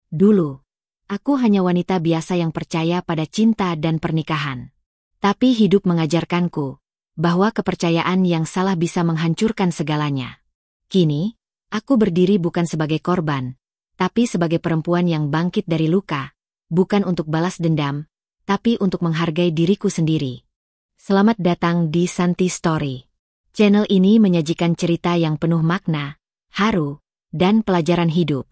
Dulu, aku hanya wanita biasa yang percaya pada cinta dan pernikahan. Tapi hidup mengajarkanku bahwa kepercayaan yang salah bisa menghancurkan segalanya. Kini, aku berdiri bukan sebagai korban, tapi sebagai perempuan yang bangkit dari luka, bukan untuk balas dendam, tapi untuk menghargai diriku sendiri. Selamat datang di Santi Story. Channel ini menyajikan cerita yang penuh makna, haru, dan pelajaran hidup.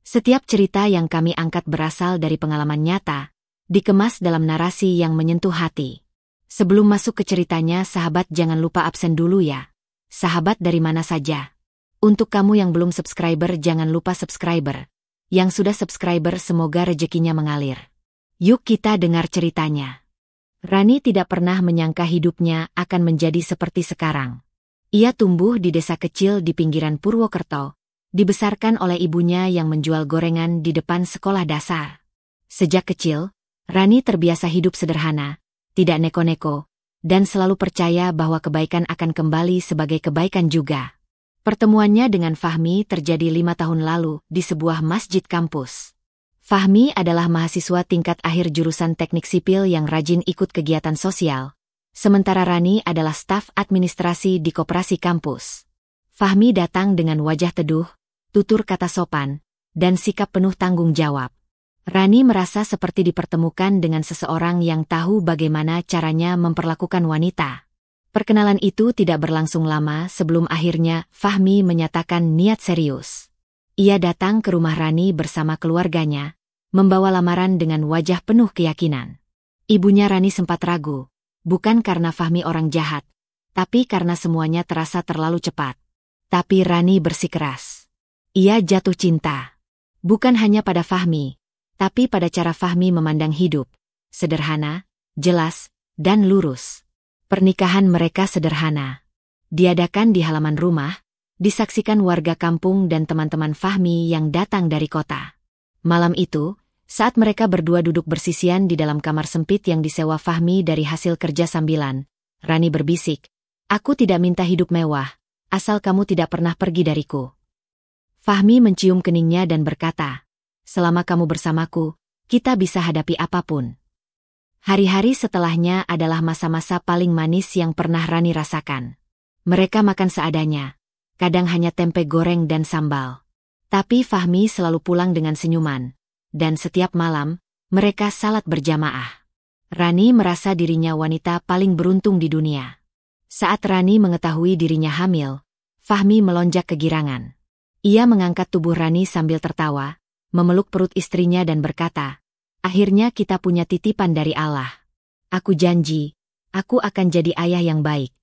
Setiap cerita yang kami angkat berasal dari pengalaman nyata, dikemas dalam narasi yang menyentuh hati. Sebelum masuk ke ceritanya, sahabat jangan lupa absen dulu ya. Sahabat dari mana saja. Untuk kamu yang belum subscriber jangan lupa subscriber. Yang sudah subscriber semoga rezekinya mengalir. Yuk kita dengar ceritanya. Rani tidak pernah menyangka hidupnya akan menjadi seperti sekarang. Ia tumbuh di desa kecil di pinggiran Purwokerto, dibesarkan oleh ibunya yang menjual gorengan di depan sekolah dasar. Sejak kecil, Rani terbiasa hidup sederhana, tidak neko-neko, dan selalu percaya bahwa kebaikan akan kembali sebagai kebaikan juga. Pertemuannya dengan Fahmi terjadi 5 tahun lalu di sebuah masjid kampus. Fahmi adalah mahasiswa tingkat akhir jurusan teknik sipil yang rajin ikut kegiatan sosial, sementara Rani adalah staf administrasi di koperasi kampus. Fahmi datang dengan wajah teduh, tutur kata sopan, dan sikap penuh tanggung jawab. Rani merasa seperti dipertemukan dengan seseorang yang tahu bagaimana caranya memperlakukan wanita. Perkenalan itu tidak berlangsung lama sebelum akhirnya Fahmi menyatakan niat serius. Ia datang ke rumah Rani bersama keluarganya, membawa lamaran dengan wajah penuh keyakinan. Ibunya Rani sempat ragu, bukan karena Fahmi orang jahat, tapi karena semuanya terasa terlalu cepat. Tapi Rani bersikeras. Ia jatuh cinta. Bukan hanya pada Fahmi, tapi pada cara Fahmi memandang hidup. Sederhana, jelas, dan lurus. Pernikahan mereka sederhana. Diadakan di halaman rumah, disaksikan warga kampung dan teman-teman Fahmi yang datang dari kota. Malam itu, saat mereka berdua duduk bersisian di dalam kamar sempit yang disewa Fahmi dari hasil kerja sambilan, Rani berbisik, "Aku tidak minta hidup mewah, asal kamu tidak pernah pergi dariku." Fahmi mencium keningnya dan berkata, "Selama kamu bersamaku, kita bisa hadapi apapun." Hari-hari setelahnya adalah masa-masa paling manis yang pernah Rani rasakan. Mereka makan seadanya, kadang hanya tempe goreng dan sambal. Tapi Fahmi selalu pulang dengan senyuman, dan setiap malam, mereka salat berjamaah. Rani merasa dirinya wanita paling beruntung di dunia. Saat Rani mengetahui dirinya hamil, Fahmi melonjak kegirangan. Ia mengangkat tubuh Rani sambil tertawa, memeluk perut istrinya dan berkata, "Akhirnya kita punya titipan dari Allah. Aku janji, aku akan jadi ayah yang baik."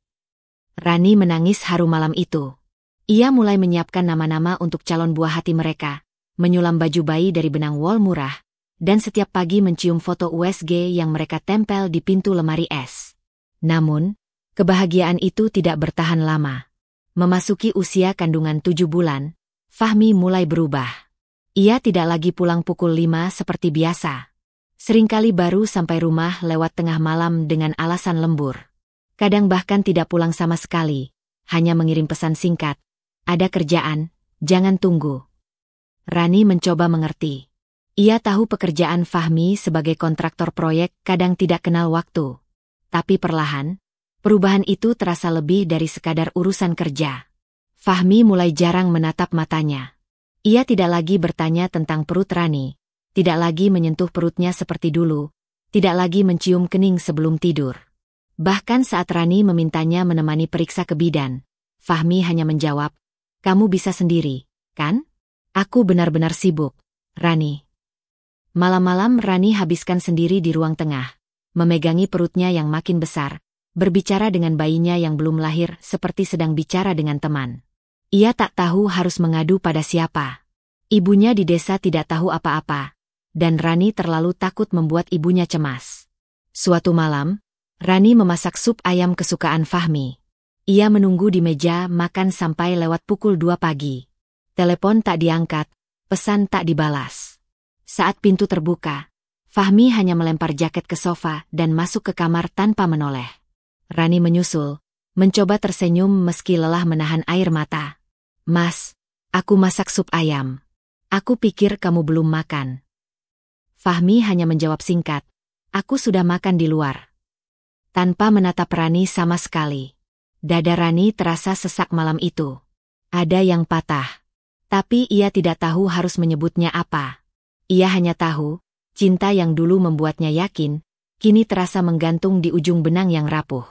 Rani menangis haru malam itu. Ia mulai menyiapkan nama-nama untuk calon buah hati mereka, menyulam baju bayi dari benang wol murah, dan setiap pagi mencium foto USG yang mereka tempel di pintu lemari es. Namun, kebahagiaan itu tidak bertahan lama. Memasuki usia kandungan 7 bulan, Fahmi mulai berubah. Ia tidak lagi pulang pukul 5 seperti biasa. Seringkali baru sampai rumah lewat tengah malam dengan alasan lembur. Kadang bahkan tidak pulang sama sekali, hanya mengirim pesan singkat, "Ada kerjaan, jangan tunggu." Rani mencoba mengerti. Ia tahu pekerjaan Fahmi sebagai kontraktor proyek kadang tidak kenal waktu. Tapi perlahan, perubahan itu terasa lebih dari sekadar urusan kerja. Fahmi mulai jarang menatap matanya. Ia tidak lagi bertanya tentang perut Rani, tidak lagi menyentuh perutnya seperti dulu, tidak lagi mencium kening sebelum tidur. Bahkan saat Rani memintanya menemani periksa ke bidan, Fahmi hanya menjawab, "Kamu bisa sendiri, kan? Aku benar-benar sibuk, Rani." Malam-malam Rani habiskan sendiri di ruang tengah, memegangi perutnya yang makin besar, berbicara dengan bayinya yang belum lahir seperti sedang bicara dengan teman. Ia tak tahu harus mengadu pada siapa. Ibunya di desa tidak tahu apa-apa, dan Rani terlalu takut membuat ibunya cemas. Suatu malam, Rani memasak sup ayam kesukaan Fahmi. Ia menunggu di meja makan sampai lewat pukul 2 pagi. Telepon tak diangkat, pesan tak dibalas. Saat pintu terbuka, Fahmi hanya melempar jaket ke sofa dan masuk ke kamar tanpa menoleh. Rani menyusul, mencoba tersenyum meski lelah menahan air mata. "Mas, aku masak sup ayam. Aku pikir kamu belum makan. Fahmi hanya menjawab singkat, aku sudah makan di luar. Tanpa menatap Rani sama sekali. Dada Rani terasa sesak malam itu. Ada yang patah. Tapi ia tidak tahu harus menyebutnya apa. Ia hanya tahu, cinta yang dulu membuatnya yakin, kini terasa menggantung di ujung benang yang rapuh.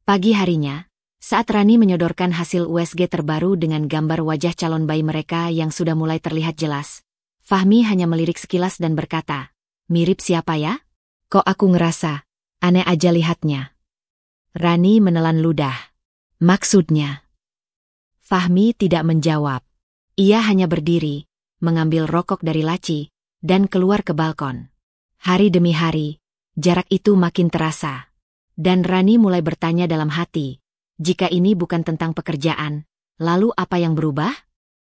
Pagi harinya, saat Rani menyodorkan hasil USG terbaru dengan gambar wajah calon bayi mereka yang sudah mulai terlihat jelas, Fahmi hanya melirik sekilas dan berkata, mirip siapa ya? Kok aku ngerasa, aneh aja lihatnya. Rani menelan ludah. Maksudnya? Fahmi tidak menjawab. Ia hanya berdiri, mengambil rokok dari laci, dan keluar ke balkon. Hari demi hari, jarak itu makin terasa. Dan Rani mulai bertanya dalam hati, jika ini bukan tentang pekerjaan, lalu apa yang berubah?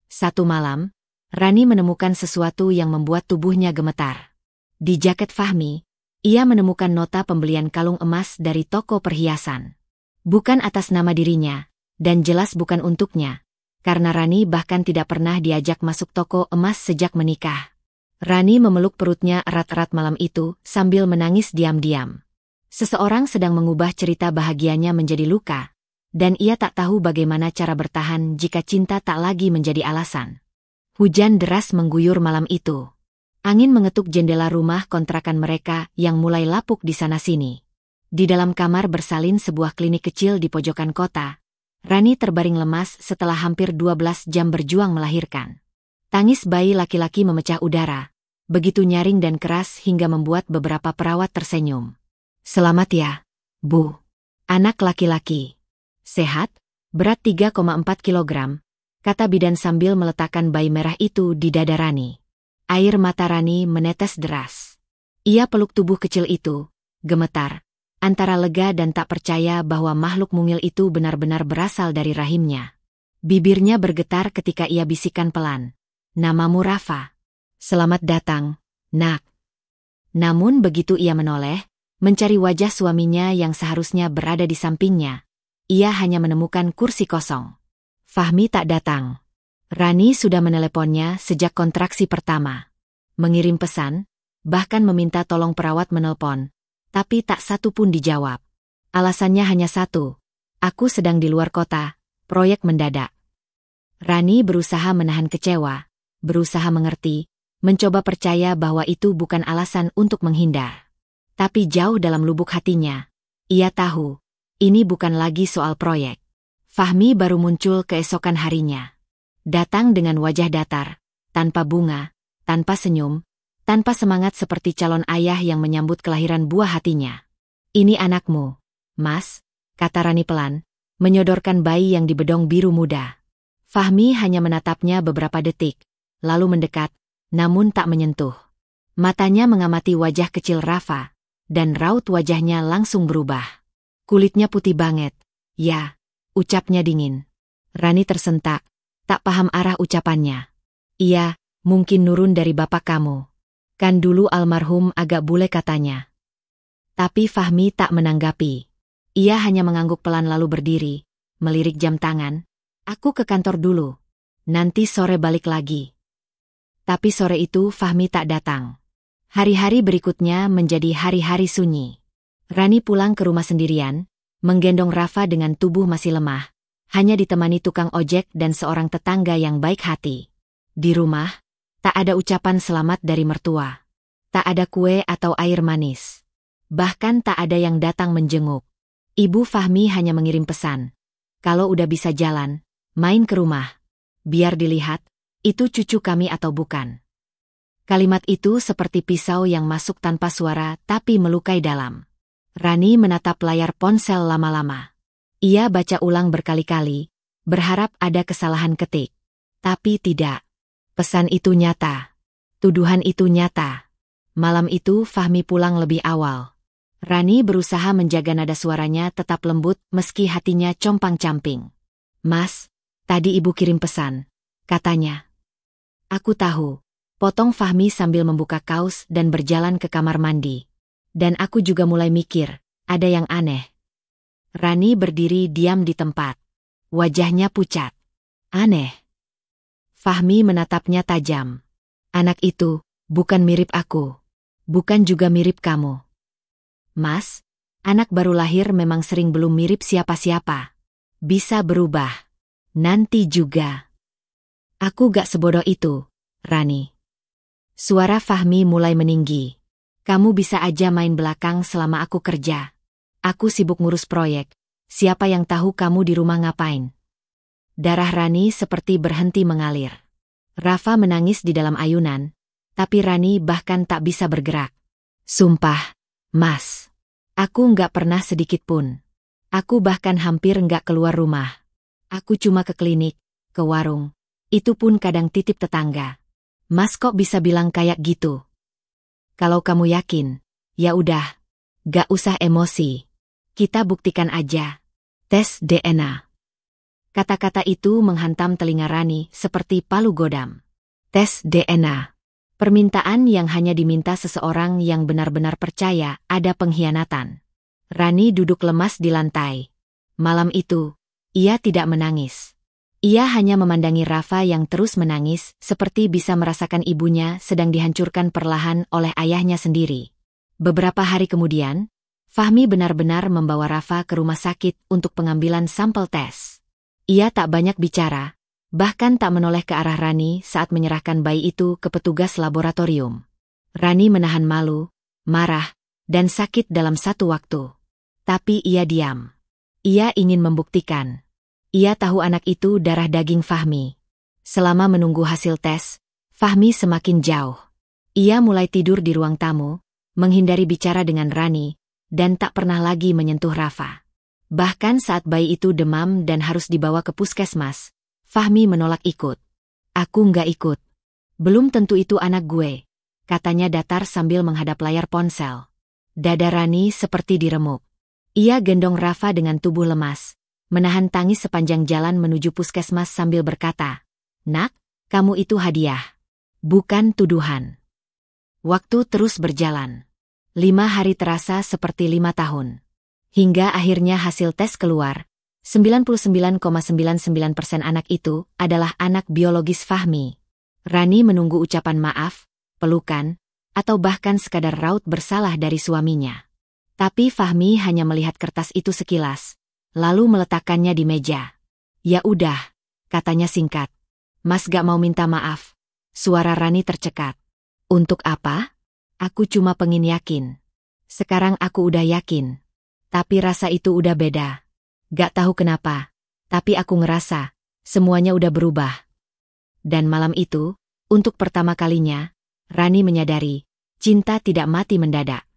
Satu malam, Rani menemukan sesuatu yang membuat tubuhnya gemetar. Di jaket Fahmi, ia menemukan nota pembelian kalung emas dari toko perhiasan. Bukan atas nama dirinya, dan jelas bukan untuknya. Karena Rani bahkan tidak pernah diajak masuk toko emas sejak menikah. Rani memeluk perutnya erat-erat malam itu sambil menangis diam-diam. Seseorang sedang mengubah cerita bahagianya menjadi luka, dan ia tak tahu bagaimana cara bertahan jika cinta tak lagi menjadi alasan. Hujan deras mengguyur malam itu. Angin mengetuk jendela rumah kontrakan mereka yang mulai lapuk di sana-sini. Di dalam kamar bersalin sebuah klinik kecil di pojokan kota, Rani terbaring lemas setelah hampir 12 jam berjuang melahirkan. Tangis bayi laki-laki memecah udara, begitu nyaring dan keras hingga membuat beberapa perawat tersenyum. Selamat ya, Bu. Anak laki-laki. Sehat, berat 3,4 kilogram, kata bidan sambil meletakkan bayi merah itu di dada Rani. Air mata Rani menetes deras. Ia peluk tubuh kecil itu, gemetar, antara lega dan tak percaya bahwa makhluk mungil itu benar-benar berasal dari rahimnya. Bibirnya bergetar ketika ia bisikan pelan, namamu Rafa. Selamat datang, nak. Namun begitu ia menoleh, mencari wajah suaminya yang seharusnya berada di sampingnya, ia hanya menemukan kursi kosong. Fahmi tak datang. Rani sudah meneleponnya sejak kontraksi pertama. Mengirim pesan, bahkan meminta tolong perawat menelpon. Tapi tak satu pun dijawab. Alasannya hanya satu, aku sedang di luar kota, proyek mendadak. Rani berusaha menahan kecewa, berusaha mengerti, mencoba percaya bahwa itu bukan alasan untuk menghindar. Tapi jauh dalam lubuk hatinya, ia tahu, ini bukan lagi soal proyek. Fahmi baru muncul keesokan harinya. Datang dengan wajah datar, tanpa bunga, tanpa senyum, tanpa semangat seperti calon ayah yang menyambut kelahiran buah hatinya. Ini anakmu, Mas, kata Rani pelan, menyodorkan bayi yang dibedong biru muda. Fahmi hanya menatapnya beberapa detik, lalu mendekat, namun tak menyentuh. Matanya mengamati wajah kecil Rafa, dan raut wajahnya langsung berubah. Kulitnya putih banget, ya, ucapnya dingin. Rani tersentak, tak paham arah ucapannya. Iya, mungkin nurun dari bapak kamu. Kan dulu almarhum agak bule katanya. Tapi Fahmi tak menanggapi. Ia hanya mengangguk pelan lalu berdiri, melirik jam tangan. Aku ke kantor dulu. Nanti sore balik lagi. Tapi sore itu Fahmi tak datang. Hari-hari berikutnya menjadi hari-hari sunyi. Rani pulang ke rumah sendirian, menggendong Rafa dengan tubuh masih lemah, hanya ditemani tukang ojek dan seorang tetangga yang baik hati. Di rumah, tak ada ucapan selamat dari mertua. Tak ada kue atau air manis. Bahkan tak ada yang datang menjenguk. Ibu Fahmi hanya mengirim pesan. Kalau udah bisa jalan, main ke rumah. Biar dilihat, itu cucu kami atau bukan. Kalimat itu seperti pisau yang masuk tanpa suara tapi melukai dalam. Rani menatap layar ponsel lama-lama. Ia baca ulang berkali-kali, berharap ada kesalahan ketik. Tapi tidak. Pesan itu nyata. Tuduhan itu nyata. Malam itu Fahmi pulang lebih awal. Rani berusaha menjaga nada suaranya tetap lembut meski hatinya compang-camping. Mas, tadi ibu kirim pesan, katanya. Aku tahu, potong Fahmi sambil membuka kaos dan berjalan ke kamar mandi. Dan aku juga mulai mikir, ada yang aneh. Rani berdiri diam di tempat. Wajahnya pucat. Aneh. Fahmi menatapnya tajam. Anak itu bukan mirip aku. Bukan juga mirip kamu. Mas, anak baru lahir memang sering belum mirip siapa-siapa. Bisa berubah. Nanti juga. Aku gak sebodoh itu, Rani. Suara Fahmi mulai meninggi. Kamu bisa aja main belakang selama aku kerja. Aku sibuk ngurus proyek. Siapa yang tahu kamu di rumah ngapain? Darah Rani seperti berhenti mengalir. Rafa menangis di dalam ayunan, tapi Rani bahkan tak bisa bergerak. Sumpah, Mas. Aku nggak pernah sedikit pun. Aku bahkan hampir nggak keluar rumah. Aku cuma ke klinik, ke warung. Itu pun kadang titip tetangga. Mas kok bisa bilang kayak gitu? Kalau kamu yakin, ya udah. Gak usah emosi. Kita buktikan aja. Tes DNA. Kata-kata itu menghantam telinga Rani seperti palu godam. Tes DNA. Permintaan yang hanya diminta seseorang yang benar-benar percaya ada pengkhianatan. Rani duduk lemas di lantai. Malam itu, ia tidak menangis. Ia hanya memandangi Rafa yang terus menangis seperti bisa merasakan ibunya sedang dihancurkan perlahan oleh ayahnya sendiri. Beberapa hari kemudian, Fahmi benar-benar membawa Rafa ke rumah sakit untuk pengambilan sampel tes. Ia tak banyak bicara, bahkan tak menoleh ke arah Rani saat menyerahkan bayi itu ke petugas laboratorium. Rani menahan malu, marah, dan sakit dalam satu waktu. Tapi ia diam. Ia ingin membuktikan. Ia tahu anak itu darah daging Fahmi. Selama menunggu hasil tes, Fahmi semakin jauh. Ia mulai tidur di ruang tamu, menghindari bicara dengan Rani, dan tak pernah lagi menyentuh Rafa. Bahkan saat bayi itu demam dan harus dibawa ke puskesmas, Fahmi menolak ikut. Aku nggak ikut. Belum tentu itu anak gue, katanya datar sambil menghadap layar ponsel. Dada Rani seperti diremuk. Ia gendong Rafa dengan tubuh lemas, menahan tangis sepanjang jalan menuju puskesmas sambil berkata, "Nak, kamu itu hadiah, bukan tuduhan." Waktu terus berjalan. 5 hari terasa seperti 5 tahun. Hingga akhirnya hasil tes keluar, 99,99% anak itu adalah anak biologis Fahmi. Rani menunggu ucapan maaf, pelukan, atau bahkan sekadar raut bersalah dari suaminya. Tapi Fahmi hanya melihat kertas itu sekilas, lalu meletakkannya di meja. "Ya udah," katanya singkat. "Mas gak mau minta maaf." Suara Rani tercekat. "Untuk apa? Aku cuma pengen yakin." "Sekarang aku udah yakin. Tapi rasa itu udah beda. Gak tahu kenapa, tapi aku ngerasa semuanya udah berubah." Dan malam itu, untuk pertama kalinya, Rani menyadari cinta tidak mati mendadak.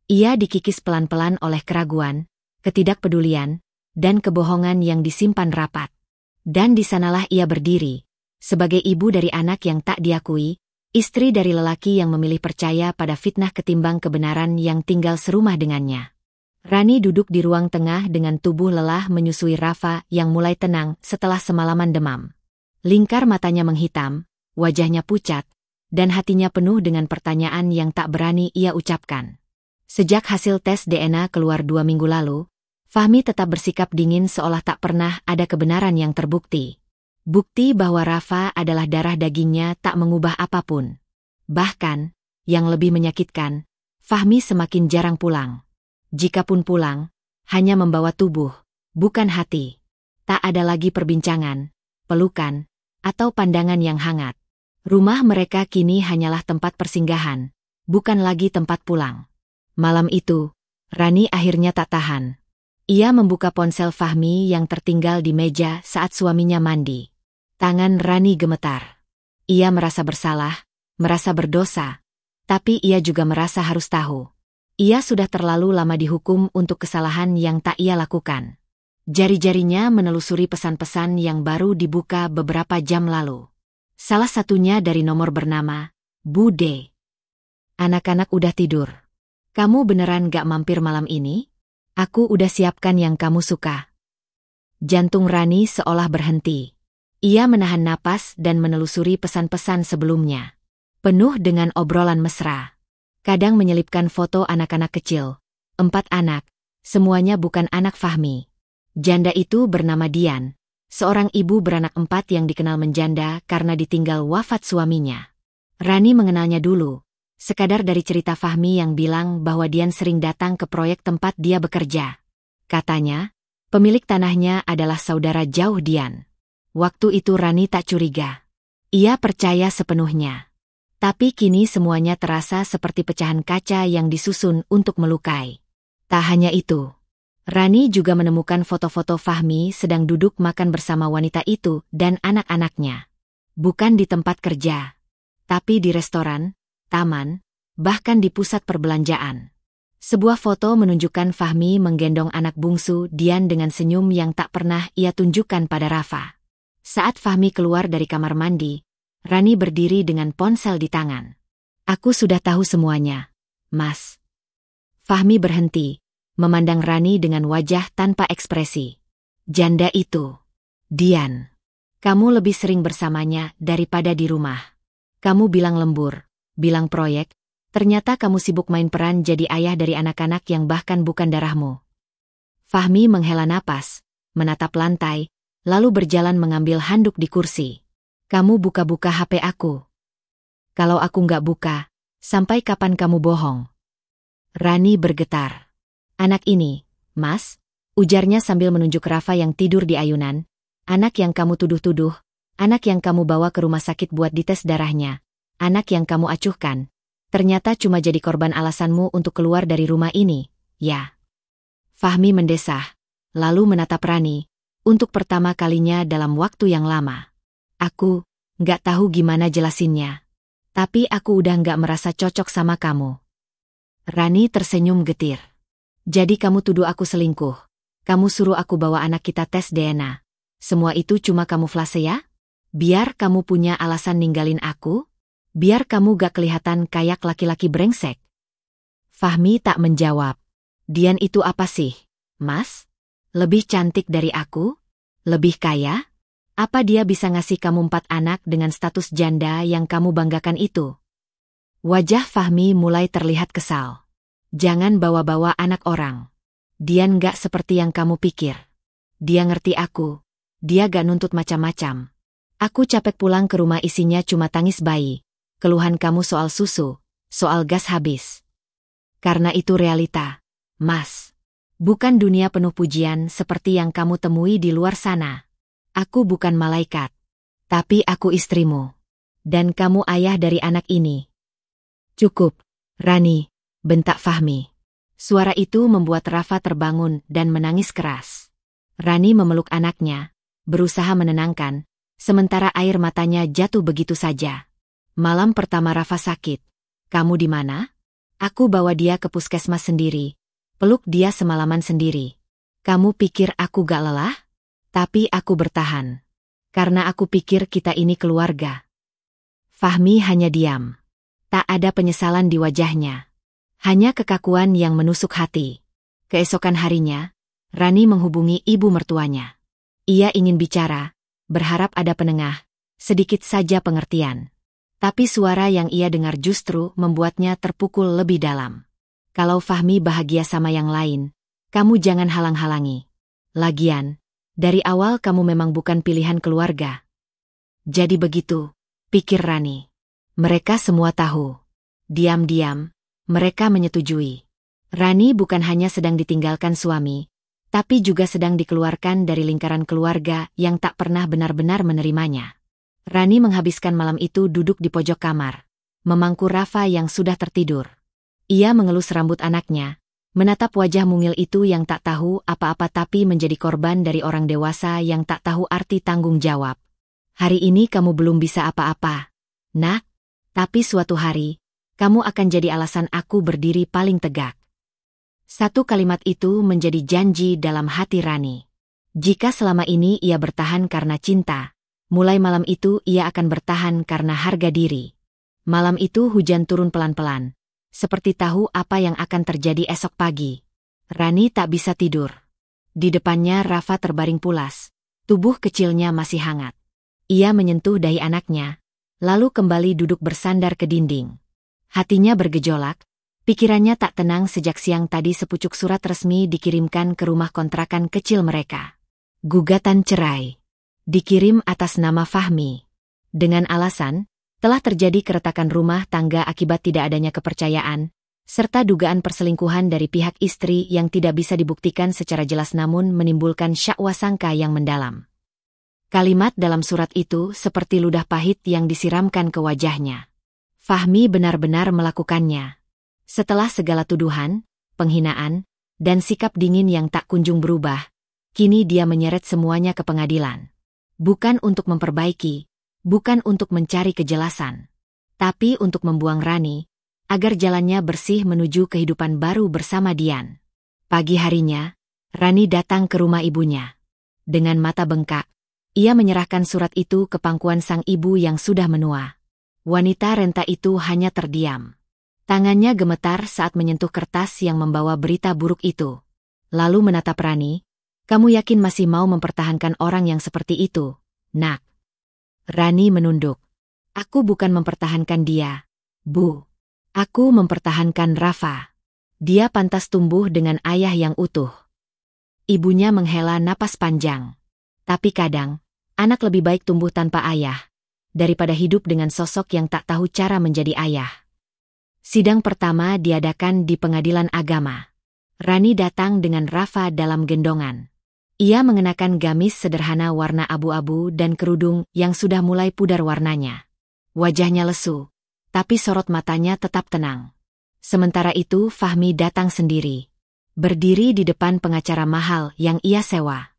Ia dikikis pelan-pelan oleh keraguan, ketidakpedulian, dan kebohongan yang disimpan rapat. Dan di sanalah ia berdiri, sebagai ibu dari anak yang tak diakui, istri dari lelaki yang memilih percaya pada fitnah ketimbang kebenaran yang tinggal serumah dengannya. Rani duduk di ruang tengah dengan tubuh lelah menyusui Rafa yang mulai tenang setelah semalaman demam. Lingkar matanya menghitam, wajahnya pucat, dan hatinya penuh dengan pertanyaan yang tak berani ia ucapkan. Sejak hasil tes DNA keluar 2 minggu lalu, Fahmi tetap bersikap dingin seolah tak pernah ada kebenaran yang terbukti. Bukti bahwa Rafa adalah darah dagingnya tak mengubah apapun. Bahkan, yang lebih menyakitkan, Fahmi semakin jarang pulang. Jikapun pulang, hanya membawa tubuh, bukan hati. Tak ada lagi perbincangan, pelukan, atau pandangan yang hangat. Rumah mereka kini hanyalah tempat persinggahan, bukan lagi tempat pulang. Malam itu, Rani akhirnya tak tahan. Ia membuka ponsel Fahmi yang tertinggal di meja saat suaminya mandi. Tangan Rani gemetar. Ia merasa bersalah, merasa berdosa, tapi ia juga merasa harus tahu. Ia sudah terlalu lama dihukum untuk kesalahan yang tak ia lakukan. Jari-jarinya menelusuri pesan-pesan yang baru dibuka beberapa jam lalu. Salah satunya dari nomor bernama Bude. "Anak-anak udah tidur. Kamu beneran gak mampir malam ini? Aku udah siapkan yang kamu suka." Jantung Rani seolah berhenti. Ia menahan napas dan menelusuri pesan-pesan sebelumnya. Penuh dengan obrolan mesra. Kadang menyelipkan foto anak-anak kecil. 4 anak, semuanya bukan anak Fahmi. Janda itu bernama Dian, seorang ibu beranak 4 yang dikenal menjanda karena ditinggal wafat suaminya. Rani mengenalnya dulu, sekadar dari cerita Fahmi yang bilang bahwa Dian sering datang ke proyek tempat dia bekerja. Katanya, pemilik tanahnya adalah saudara jauh Dian. Waktu itu Rani tak curiga. Ia percaya sepenuhnya. Tapi kini semuanya terasa seperti pecahan kaca yang disusun untuk melukai. Tak hanya itu. Rani juga menemukan foto-foto Fahmi sedang duduk makan bersama wanita itu dan anak-anaknya. Bukan di tempat kerja, tapi di restoran, taman, bahkan di pusat perbelanjaan. Sebuah foto menunjukkan Fahmi menggendong anak bungsu Dian dengan senyum yang tak pernah ia tunjukkan pada Rafa. Saat Fahmi keluar dari kamar mandi, Rani berdiri dengan ponsel di tangan. "Aku sudah tahu semuanya, Mas." Fahmi berhenti, memandang Rani dengan wajah tanpa ekspresi. "Janda itu, Dian. Kamu lebih sering bersamanya daripada di rumah. Kamu bilang lembur, bilang proyek, ternyata kamu sibuk main peran jadi ayah dari anak-anak yang bahkan bukan darahmu." Fahmi menghela napas, menatap lantai, lalu berjalan mengambil handuk di kursi. "Kamu buka-buka HP aku. Kalau aku nggak buka, sampai kapan kamu bohong?" Rani bergetar. "Anak ini, Mas," ujarnya sambil menunjuk Rafa yang tidur di ayunan. "Anak yang kamu tuduh-tuduh, anak yang kamu bawa ke rumah sakit buat dites darahnya, anak yang kamu acuhkan, ternyata cuma jadi korban alasanmu untuk keluar dari rumah ini, ya?" Fahmi mendesah, lalu menatap Rani, untuk pertama kalinya dalam waktu yang lama. "Aku nggak tahu gimana jelasinnya. Tapi aku udah nggak merasa cocok sama kamu." Rani tersenyum getir. "Jadi kamu tuduh aku selingkuh. Kamu suruh aku bawa anak kita tes DNA. Semua itu cuma kamuflase ya? Biar kamu punya alasan ninggalin aku? Biar kamu gak kelihatan kayak laki-laki brengsek?" Fahmi tak menjawab. "Dian itu apa sih, Mas? Lebih cantik dari aku? Lebih kaya? Apa dia bisa ngasih kamu 4 anak dengan status janda yang kamu banggakan itu?" Wajah Fahmi mulai terlihat kesal. "Jangan bawa-bawa anak orang. Dian gak seperti yang kamu pikir. Dia ngerti aku. Dia gak nuntut macam-macam. Aku capek pulang ke rumah isinya cuma tangis bayi. Keluhan kamu soal susu, soal gas habis. Karena itu realita, Mas. Bukan dunia penuh pujian seperti yang kamu temui di luar sana. Aku bukan malaikat. Tapi aku istrimu. Dan kamu ayah dari anak ini." "Cukup, Rani," bentak Fahmi. Suara itu membuat Rafa terbangun dan menangis keras. Rani memeluk anaknya, berusaha menenangkan, sementara air matanya jatuh begitu saja. "Malam pertama Rafa sakit. Kamu di mana?" "Aku bawa dia ke puskesmas sendiri. Peluk dia semalaman sendiri. Kamu pikir aku gak lelah? Tapi aku bertahan. Karena aku pikir kita ini keluarga." Fahmi hanya diam. Tak ada penyesalan di wajahnya. Hanya kekakuan yang menusuk hati. Keesokan harinya, Rani menghubungi ibu mertuanya. Ia ingin bicara, berharap ada penengah, sedikit saja pengertian. Tapi suara yang ia dengar justru membuatnya terpukul lebih dalam. "Kalau Fahmi bahagia sama yang lain, kamu jangan halang-halangi. Lagian, dari awal kamu memang bukan pilihan keluarga." "Jadi begitu," pikir Rani. Mereka semua tahu. Diam-diam, mereka menyetujui. Rani bukan hanya sedang ditinggalkan suami, tapi juga sedang dikeluarkan dari lingkaran keluarga yang tak pernah benar-benar menerimanya. Rani menghabiskan malam itu duduk di pojok kamar, memangku Rafa yang sudah tertidur. Ia mengelus rambut anaknya, menatap wajah mungil itu yang tak tahu apa-apa tapi menjadi korban dari orang dewasa yang tak tahu arti tanggung jawab. "Hari ini kamu belum bisa apa-apa, Nak. Tapi suatu hari, kamu akan jadi alasan aku berdiri paling tegak." Satu kalimat itu menjadi janji dalam hati Rani. Jika selama ini ia bertahan karena cinta, mulai malam itu ia akan bertahan karena harga diri. Malam itu hujan turun pelan-pelan, seperti tahu apa yang akan terjadi esok pagi. Rani tak bisa tidur. Di depannya Rafa terbaring pulas, tubuh kecilnya masih hangat. Ia menyentuh dahi anaknya, lalu kembali duduk bersandar ke dinding. Hatinya bergejolak, pikirannya tak tenang sejak siang tadi sepucuk surat resmi dikirimkan ke rumah kontrakan kecil mereka. Gugatan cerai. Dikirim atas nama Fahmi. Dengan alasan, Telah terjadi keretakan rumah tangga akibat tidak adanya kepercayaan, serta dugaan perselingkuhan dari pihak istri yang tidak bisa dibuktikan secara jelas namun menimbulkan syakwa sangka yang mendalam. Kalimat dalam surat itu seperti ludah pahit yang disiramkan ke wajahnya. Fahmi benar-benar melakukannya. Setelah segala tuduhan, penghinaan, dan sikap dingin yang tak kunjung berubah, kini dia menyeret semuanya ke pengadilan. Bukan untuk memperbaiki, bukan untuk mencari kejelasan, tapi untuk membuang Rani, agar jalannya bersih menuju kehidupan baru bersama Dian. Pagi harinya, Rani datang ke rumah ibunya. Dengan mata bengkak, ia menyerahkan surat itu ke pangkuan sang ibu yang sudah menua. Wanita renta itu hanya terdiam. Tangannya gemetar saat menyentuh kertas yang membawa berita buruk itu. Lalu menatap Rani, "Kamu yakin masih mau mempertahankan orang yang seperti itu, Nak?" Rani menunduk. "Aku bukan mempertahankan dia, Bu. Aku mempertahankan Rafa. Dia pantas tumbuh dengan ayah yang utuh." Ibunya menghela napas panjang. Tapi kadang, anak lebih baik tumbuh tanpa ayah daripada hidup dengan sosok yang tak tahu cara menjadi ayah. Sidang pertama diadakan di pengadilan agama. Rani datang dengan Rafa dalam gendongan. Ia mengenakan gamis sederhana warna abu-abu dan kerudung yang sudah mulai pudar warnanya. Wajahnya lesu, tapi sorot matanya tetap tenang. Sementara itu Fahmi datang sendiri. Berdiri di depan pengacara mahal yang ia sewa.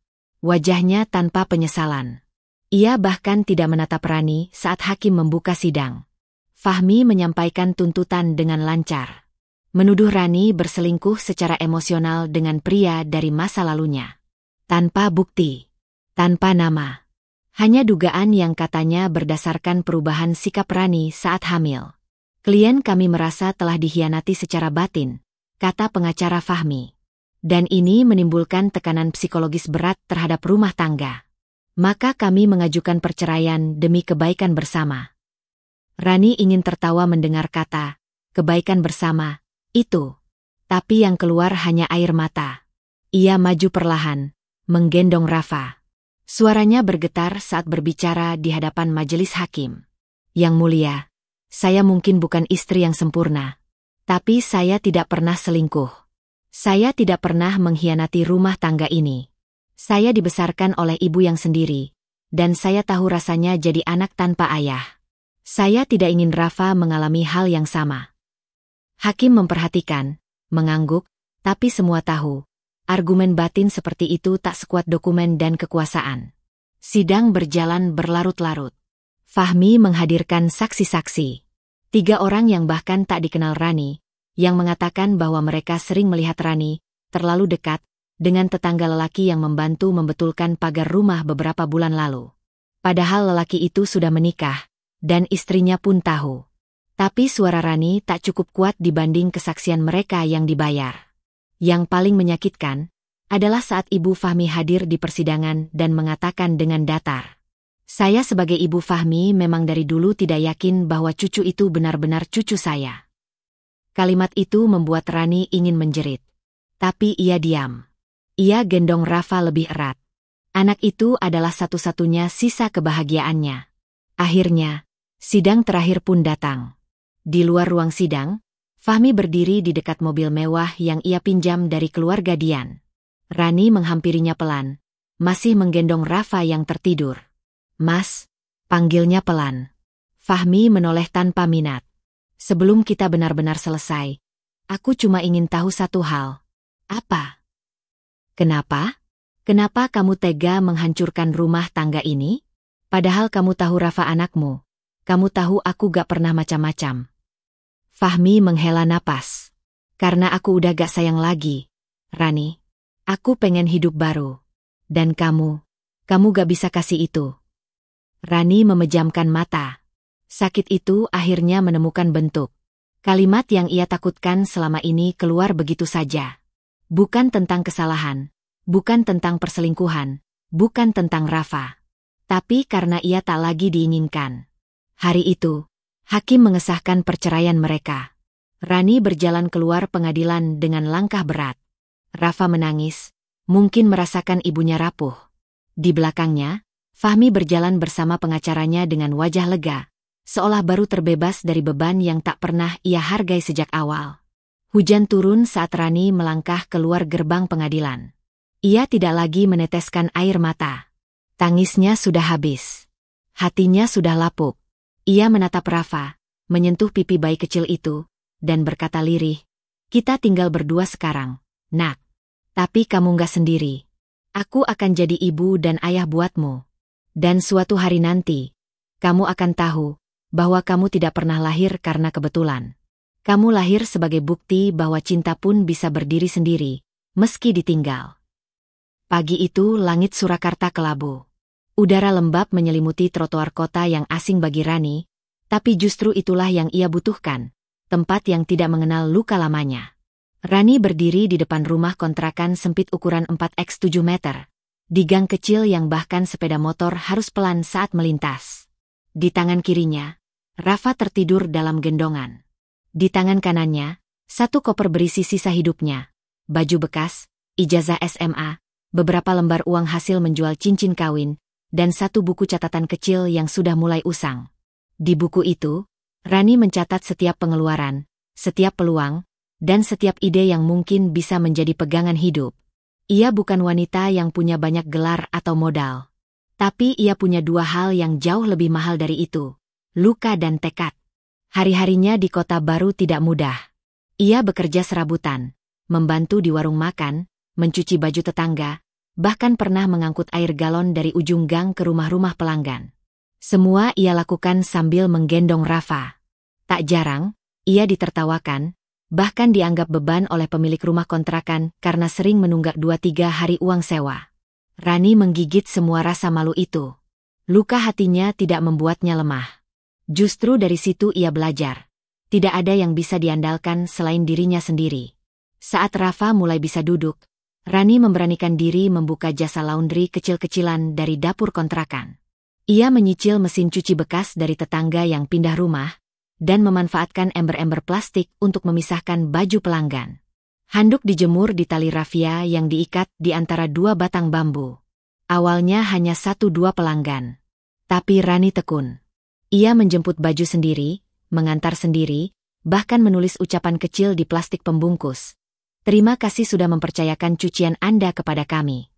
Wajahnya tanpa penyesalan. Ia bahkan tidak menatap Rani saat hakim membuka sidang. Fahmi menyampaikan tuntutan dengan lancar. Menuduh Rani berselingkuh secara emosional dengan pria dari masa lalunya. Tanpa bukti, tanpa nama. Hanya dugaan yang katanya berdasarkan perubahan sikap Rani saat hamil. "Klien kami merasa telah dikhianati secara batin," kata pengacara Fahmi. "Dan ini menimbulkan tekanan psikologis berat terhadap rumah tangga. Maka kami mengajukan perceraian demi kebaikan bersama." Rani ingin tertawa mendengar kata, "kebaikan bersama," itu. Tapi yang keluar hanya air mata. Ia maju perlahan, menggendong Rafa. Suaranya bergetar saat berbicara di hadapan majelis hakim. "Yang mulia, saya mungkin bukan istri yang sempurna. Tapi saya tidak pernah selingkuh. Saya tidak pernah mengkhianati rumah tangga ini. Saya dibesarkan oleh ibu yang sendiri, dan saya tahu rasanya jadi anak tanpa ayah. Saya tidak ingin Rafa mengalami hal yang sama." Hakim memperhatikan, mengangguk, tapi semua tahu. Argumen batin seperti itu tak sekuat dokumen dan kekuasaan. Sidang berjalan berlarut-larut. Fahmi menghadirkan saksi-saksi. 3 orang yang bahkan tak dikenal Rani, yang mengatakan bahwa mereka sering melihat Rani terlalu dekat dengan tetangga lelaki yang membantu membetulkan pagar rumah beberapa bulan lalu. Padahal lelaki itu sudah menikah, dan istrinya pun tahu. Tapi suara Rani tak cukup kuat dibanding kesaksian mereka yang dibayar. Yang paling menyakitkan adalah saat Ibu Fahmi hadir di persidangan dan mengatakan dengan datar, "Saya sebagai Ibu Fahmi memang dari dulu tidak yakin bahwa cucu itu benar-benar cucu saya." Kalimat itu membuat Rani ingin menjerit. Tapi ia diam. Ia gendong Rafa lebih erat. Anak itu adalah satu-satunya sisa kebahagiaannya. Akhirnya, sidang terakhir pun datang. Di luar ruang sidang, Fahmi berdiri di dekat mobil mewah yang ia pinjam dari keluarga Dian. Rani menghampirinya pelan, masih menggendong Rafa yang tertidur. "Mas," panggilnya pelan. Fahmi menoleh tanpa minat. "Sebelum kita benar-benar selesai, aku cuma ingin tahu satu hal." "Apa?" "Kenapa? Kenapa kamu tega menghancurkan rumah tangga ini? Padahal kamu tahu Rafa anakmu. Kamu tahu aku gak pernah macam-macam." Fahmi menghela napas. "Karena aku udah gak sayang lagi, Rani. Aku pengen hidup baru. Dan kamu gak bisa kasih itu." Rani memejamkan mata. Sakit itu akhirnya menemukan bentuk. Kalimat yang ia takutkan selama ini keluar begitu saja. Bukan tentang kesalahan, bukan tentang perselingkuhan, bukan tentang Rafa. Tapi karena ia tak lagi diinginkan. Hari itu, hakim mengesahkan perceraian mereka. Rani berjalan keluar pengadilan dengan langkah berat. Rafa menangis, mungkin merasakan ibunya rapuh. Di belakangnya, Fahmi berjalan bersama pengacaranya dengan wajah lega. seolah baru terbebas dari beban yang tak pernah ia hargai sejak awal. Hujan turun saat Rani melangkah keluar gerbang pengadilan. Ia tidak lagi meneteskan air mata. Tangisnya sudah habis. Hatinya sudah lapuk. Ia menatap Rafa, menyentuh pipi bayi kecil itu, dan berkata lirih, "Kita tinggal berdua sekarang, nak. Tapi kamu nggak sendiri. Aku akan jadi ibu dan ayah buatmu. Dan suatu hari nanti, kamu akan tahu bahwa kamu tidak pernah lahir karena kebetulan. Kamu lahir sebagai bukti bahwa cinta pun bisa berdiri sendiri, meski ditinggal." Pagi itu langit Surakarta kelabu. Udara lembab menyelimuti trotoar kota yang asing bagi Rani, tapi justru itulah yang ia butuhkan, tempat yang tidak mengenal luka lamanya. Rani berdiri di depan rumah kontrakan sempit ukuran 4x7 meter, di gang kecil yang bahkan sepeda motor harus pelan saat melintas. Di tangan kirinya, Rafa tertidur dalam gendongan. Di tangan kanannya, satu koper berisi sisa hidupnya, baju bekas, ijazah SMA, beberapa lembar uang hasil menjual cincin kawin, dan satu buku catatan kecil yang sudah mulai usang. Di buku itu, Rani mencatat setiap pengeluaran, setiap peluang, dan setiap ide yang mungkin bisa menjadi pegangan hidup. Ia bukan wanita yang punya banyak gelar atau modal. Tapi ia punya dua hal yang jauh lebih mahal dari itu, luka dan tekad. Hari-harinya di kota baru tidak mudah. Ia bekerja serabutan, membantu di warung makan, mencuci baju tetangga, bahkan pernah mengangkut air galon dari ujung gang ke rumah-rumah pelanggan. Semua ia lakukan sambil menggendong Rafa. Tak jarang, ia ditertawakan, bahkan dianggap beban oleh pemilik rumah kontrakan karena sering menunggak 2-3 hari uang sewa. Rani menggigit semua rasa malu itu. Luka hatinya tidak membuatnya lemah. Justru dari situ ia belajar. Tidak ada yang bisa diandalkan selain dirinya sendiri. Saat Rafa mulai bisa duduk, Rani memberanikan diri membuka jasa laundry kecil-kecilan dari dapur kontrakan. Ia menyicil mesin cuci bekas dari tetangga yang pindah rumah, dan memanfaatkan ember-ember plastik untuk memisahkan baju pelanggan. Handuk dijemur di tali rafia yang diikat di antara dua batang bambu. Awalnya hanya 1-2 pelanggan. Tapi Rani tekun. Ia menjemput baju sendiri, mengantar sendiri, bahkan menulis ucapan kecil di plastik pembungkus. "Terima kasih sudah mempercayakan cucian Anda kepada kami."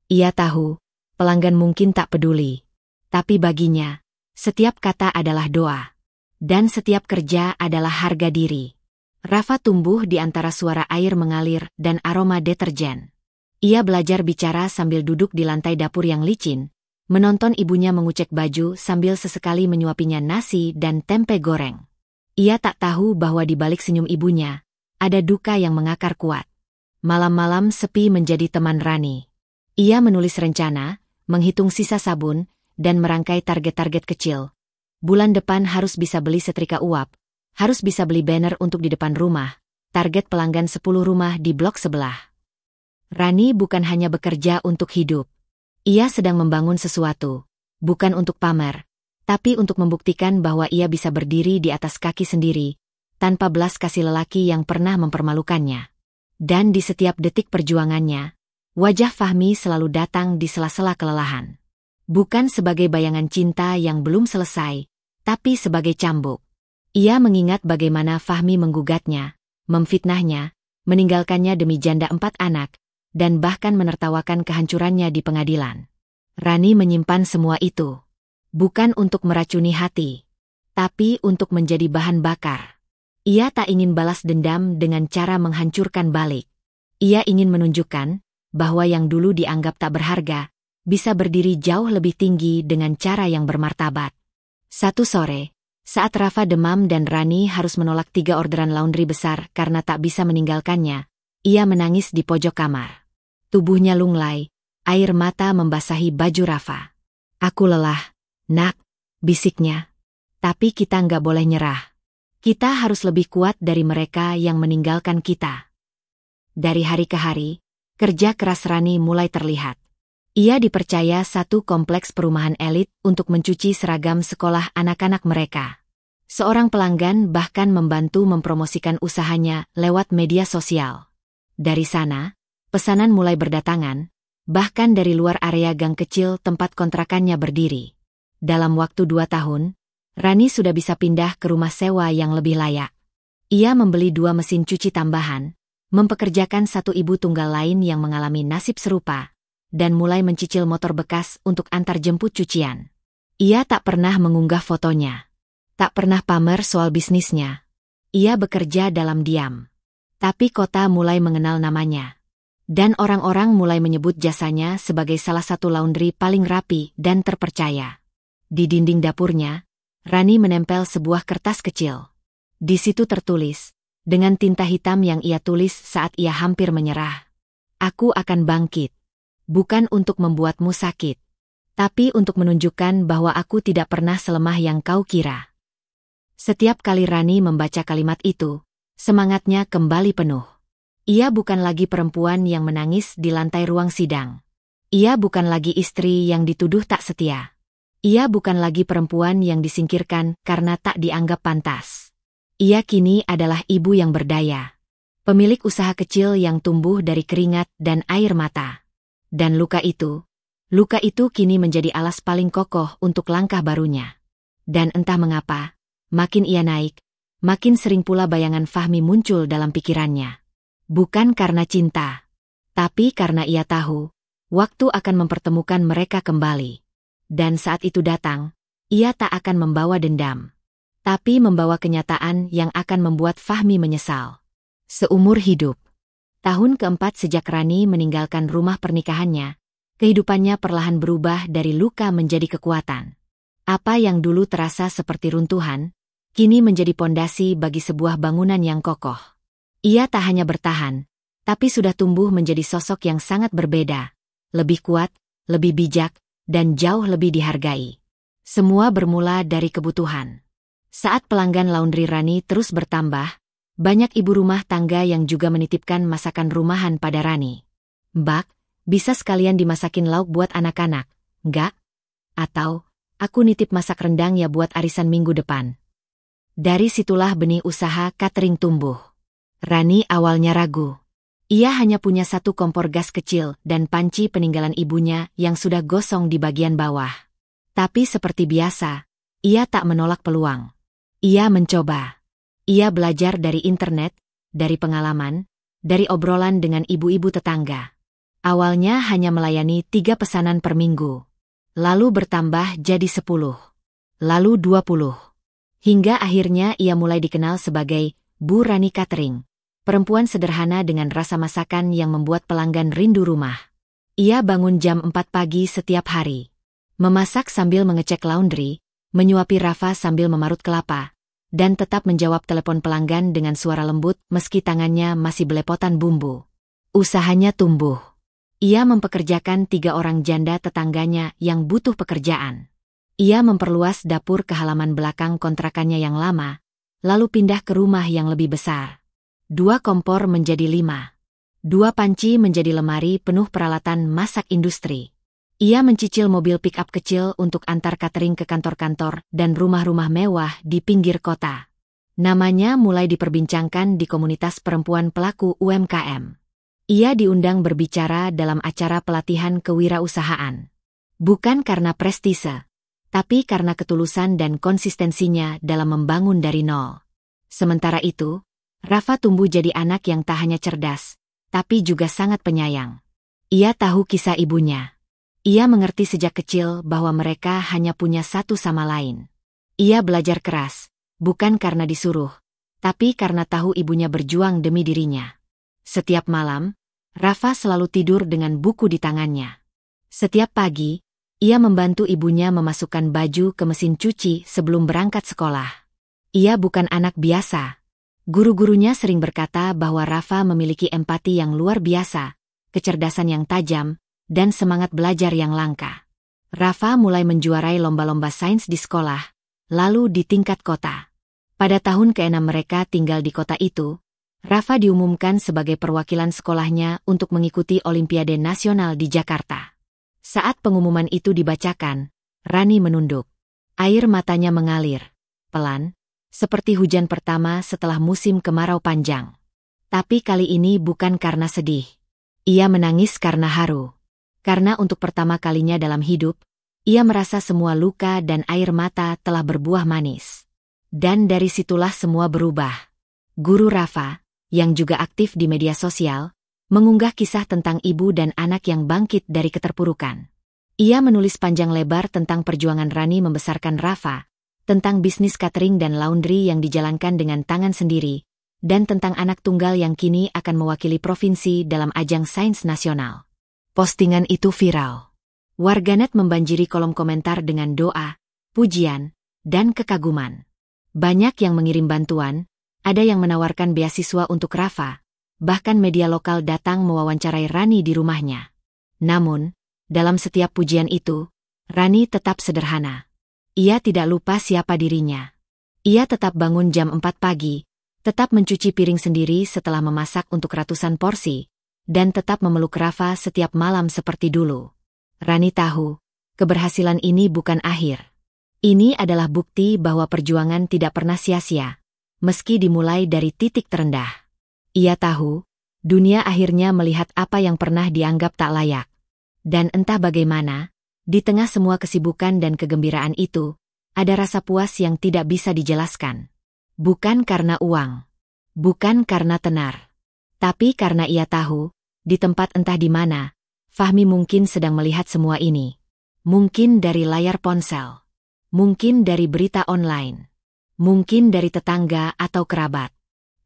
Ia tahu, pelanggan mungkin tak peduli. Tapi baginya, setiap kata adalah doa. Dan setiap kerja adalah harga diri. Rafa tumbuh di antara suara air mengalir dan aroma deterjen. Ia belajar bicara sambil duduk di lantai dapur yang licin, menonton ibunya mengucek baju sambil sesekali menyuapinya nasi dan tempe goreng. Ia tak tahu bahwa di balik senyum ibunya, ada duka yang mengakar kuat. Malam-malam sepi menjadi teman Rani. Ia menulis rencana, menghitung sisa sabun, dan merangkai target-target kecil. Bulan depan harus bisa beli setrika uap, harus bisa beli banner untuk di depan rumah, target pelanggan 10 rumah di blok sebelah. Rani bukan hanya bekerja untuk hidup. Ia sedang membangun sesuatu, bukan untuk pamer, tapi untuk membuktikan bahwa ia bisa berdiri di atas kaki sendiri, tanpa belas kasih lelaki yang pernah mempermalukannya. Dan di setiap detik perjuangannya, wajah Fahmi selalu datang di sela-sela kelelahan. Bukan sebagai bayangan cinta yang belum selesai, tapi sebagai cambuk. Ia mengingat bagaimana Fahmi menggugatnya, memfitnahnya, meninggalkannya demi janda 4 anak, dan bahkan menertawakan kehancurannya di pengadilan. Rani menyimpan semua itu. Bukan untuk meracuni hati, tapi untuk menjadi bahan bakar. Ia tak ingin balas dendam dengan cara menghancurkan balik. Ia ingin menunjukkan bahwa yang dulu dianggap tak berharga, bisa berdiri jauh lebih tinggi dengan cara yang bermartabat. Satu sore, saat Rafa demam dan Rani harus menolak 3 orderan laundry besar karena tak bisa meninggalkannya, ia menangis di pojok kamar. Tubuhnya lunglai, air mata membasahi baju Rafa. "Aku lelah, nak," bisiknya. "Tapi kita nggak boleh nyerah. Kita harus lebih kuat dari mereka yang meninggalkan kita." Dari hari ke hari, kerja keras Rani mulai terlihat. Ia dipercaya satu kompleks perumahan elit untuk mencuci seragam sekolah anak-anak mereka. Seorang pelanggan bahkan membantu mempromosikan usahanya lewat media sosial. Dari sana, pesanan mulai berdatangan, bahkan dari luar area gang kecil tempat kontrakannya berdiri. Dalam waktu 2 tahun, Rani sudah bisa pindah ke rumah sewa yang lebih layak. Ia membeli 2 mesin cuci tambahan, mempekerjakan 1 ibu tunggal lain yang mengalami nasib serupa, dan mulai mencicil motor bekas untuk antar jemput cucian. Ia tak pernah mengunggah fotonya. Tak pernah pamer soal bisnisnya. Ia bekerja dalam diam. Tapi kota mulai mengenal namanya. Dan orang-orang mulai menyebut jasanya sebagai salah satu laundry paling rapi dan terpercaya. Di dinding dapurnya, Rani menempel sebuah kertas kecil. Di situ tertulis, dengan tinta hitam yang ia tulis saat ia hampir menyerah. Aku akan bangkit. Bukan untuk membuatmu sakit. Tapi untuk menunjukkan bahwa aku tidak pernah selemah yang kau kira. Setiap kali Rani membaca kalimat itu, semangatnya kembali penuh. Ia bukan lagi perempuan yang menangis di lantai ruang sidang. Ia bukan lagi istri yang dituduh tak setia. Ia bukan lagi perempuan yang disingkirkan karena tak dianggap pantas. Ia kini adalah ibu yang berdaya. Pemilik usaha kecil yang tumbuh dari keringat dan air mata. Dan luka itu kini menjadi alas paling kokoh untuk langkah barunya. Dan entah mengapa, makin ia naik, makin sering pula bayangan Fahmi muncul dalam pikirannya. Bukan karena cinta, tapi karena ia tahu, waktu akan mempertemukan mereka kembali. Dan saat itu datang, ia tak akan membawa dendam, tapi membawa kenyataan yang akan membuat Fahmi menyesal. Seumur hidup. Tahun keempat sejak Rani meninggalkan rumah pernikahannya, kehidupannya perlahan berubah dari luka menjadi kekuatan. Apa yang dulu terasa seperti runtuhan, kini menjadi pondasi bagi sebuah bangunan yang kokoh. Ia tak hanya bertahan, tapi sudah tumbuh menjadi sosok yang sangat berbeda, lebih kuat, lebih bijak, dan jauh lebih dihargai. Semua bermula dari kebutuhan. Saat pelanggan laundry Rani terus bertambah, banyak ibu rumah tangga yang juga menitipkan masakan rumahan pada Rani. "Mbak, bisa sekalian dimasakin lauk buat anak-anak, enggak? Atau, aku nitip masak rendang ya buat arisan minggu depan." Dari situlah benih usaha catering tumbuh. Rani awalnya ragu. Ia hanya punya 1 kompor gas kecil dan panci peninggalan ibunya yang sudah gosong di bagian bawah. Tapi seperti biasa, ia tak menolak peluang. Ia mencoba. Ia belajar dari internet, dari pengalaman, dari obrolan dengan ibu-ibu tetangga. Awalnya hanya melayani 3 pesanan per minggu. Lalu bertambah jadi 10. Lalu 20. Hingga akhirnya ia mulai dikenal sebagai Bu Rani Catering. Perempuan sederhana dengan rasa masakan yang membuat pelanggan rindu rumah. Ia bangun jam 4 pagi setiap hari. Memasak sambil mengecek laundry, menyuapi Rafa sambil memarut kelapa, dan tetap menjawab telepon pelanggan dengan suara lembut meski tangannya masih belepotan bumbu. Usahanya tumbuh. Ia mempekerjakan 3 orang janda tetangganya yang butuh pekerjaan. Ia memperluas dapur ke halaman belakang kontrakannya yang lama, lalu pindah ke rumah yang lebih besar. 2 kompor menjadi 5. 2 panci menjadi lemari penuh peralatan masak industri. Ia mencicil mobil pick-up kecil untuk antar catering ke kantor-kantor dan rumah-rumah mewah di pinggir kota. Namanya mulai diperbincangkan di komunitas perempuan pelaku UMKM. Ia diundang berbicara dalam acara pelatihan kewirausahaan. Bukan karena prestise, tapi karena ketulusan dan konsistensinya dalam membangun dari nol. Sementara itu, Rafa tumbuh jadi anak yang tak hanya cerdas, tapi juga sangat penyayang. Ia tahu kisah ibunya. Ia mengerti sejak kecil bahwa mereka hanya punya satu sama lain. Ia belajar keras, bukan karena disuruh, tapi karena tahu ibunya berjuang demi dirinya. Setiap malam, Rafa selalu tidur dengan buku di tangannya. Setiap pagi, ia membantu ibunya memasukkan baju ke mesin cuci sebelum berangkat sekolah. Ia bukan anak biasa. Guru-gurunya sering berkata bahwa Rafa memiliki empati yang luar biasa, kecerdasan yang tajam, dan semangat belajar yang langka. Rafa mulai menjuarai lomba-lomba sains di sekolah, lalu di tingkat kota. Pada tahun ke-6 mereka tinggal di kota itu, Rafa diumumkan sebagai perwakilan sekolahnya untuk mengikuti Olimpiade Nasional di Jakarta. Saat pengumuman itu dibacakan, Rani menunduk. Air matanya mengalir, pelan, seperti hujan pertama setelah musim kemarau panjang. Tapi kali ini bukan karena sedih. Ia menangis karena haru. Karena untuk pertama kalinya dalam hidup, Ia merasa semua luka dan air mata telah berbuah manis. Dan dari situlah semua berubah. Guru Rafa, yang juga aktif di media sosial, mengunggah kisah tentang ibu dan anak yang bangkit dari keterpurukan. Ia menulis panjang lebar tentang perjuangan Rani membesarkan Rafa, tentang bisnis catering dan laundry yang dijalankan dengan tangan sendiri, dan tentang anak tunggal yang kini akan mewakili provinsi dalam ajang sains nasional. Postingan itu viral. Warganet membanjiri kolom komentar dengan doa, pujian, dan kekaguman. Banyak yang mengirim bantuan, ada yang menawarkan beasiswa untuk Rafa, bahkan media lokal datang mewawancarai Rani di rumahnya. Namun, dalam setiap pujian itu, Rani tetap sederhana. Ia tidak lupa siapa dirinya. Ia tetap bangun jam 4 pagi, tetap mencuci piring sendiri setelah memasak untuk ratusan porsi, dan tetap memeluk Rafa setiap malam seperti dulu. Rani tahu, keberhasilan ini bukan akhir. Ini adalah bukti bahwa perjuangan tidak pernah sia-sia, meski dimulai dari titik terendah. Ia tahu, dunia akhirnya melihat apa yang pernah dianggap tak layak. Dan entah bagaimana, di tengah semua kesibukan dan kegembiraan itu, ada rasa puas yang tidak bisa dijelaskan. Bukan karena uang, bukan karena tenar, tapi karena ia tahu, di tempat entah di mana, Fahmi mungkin sedang melihat semua ini. Mungkin dari layar ponsel. Mungkin dari berita online. Mungkin dari tetangga atau kerabat.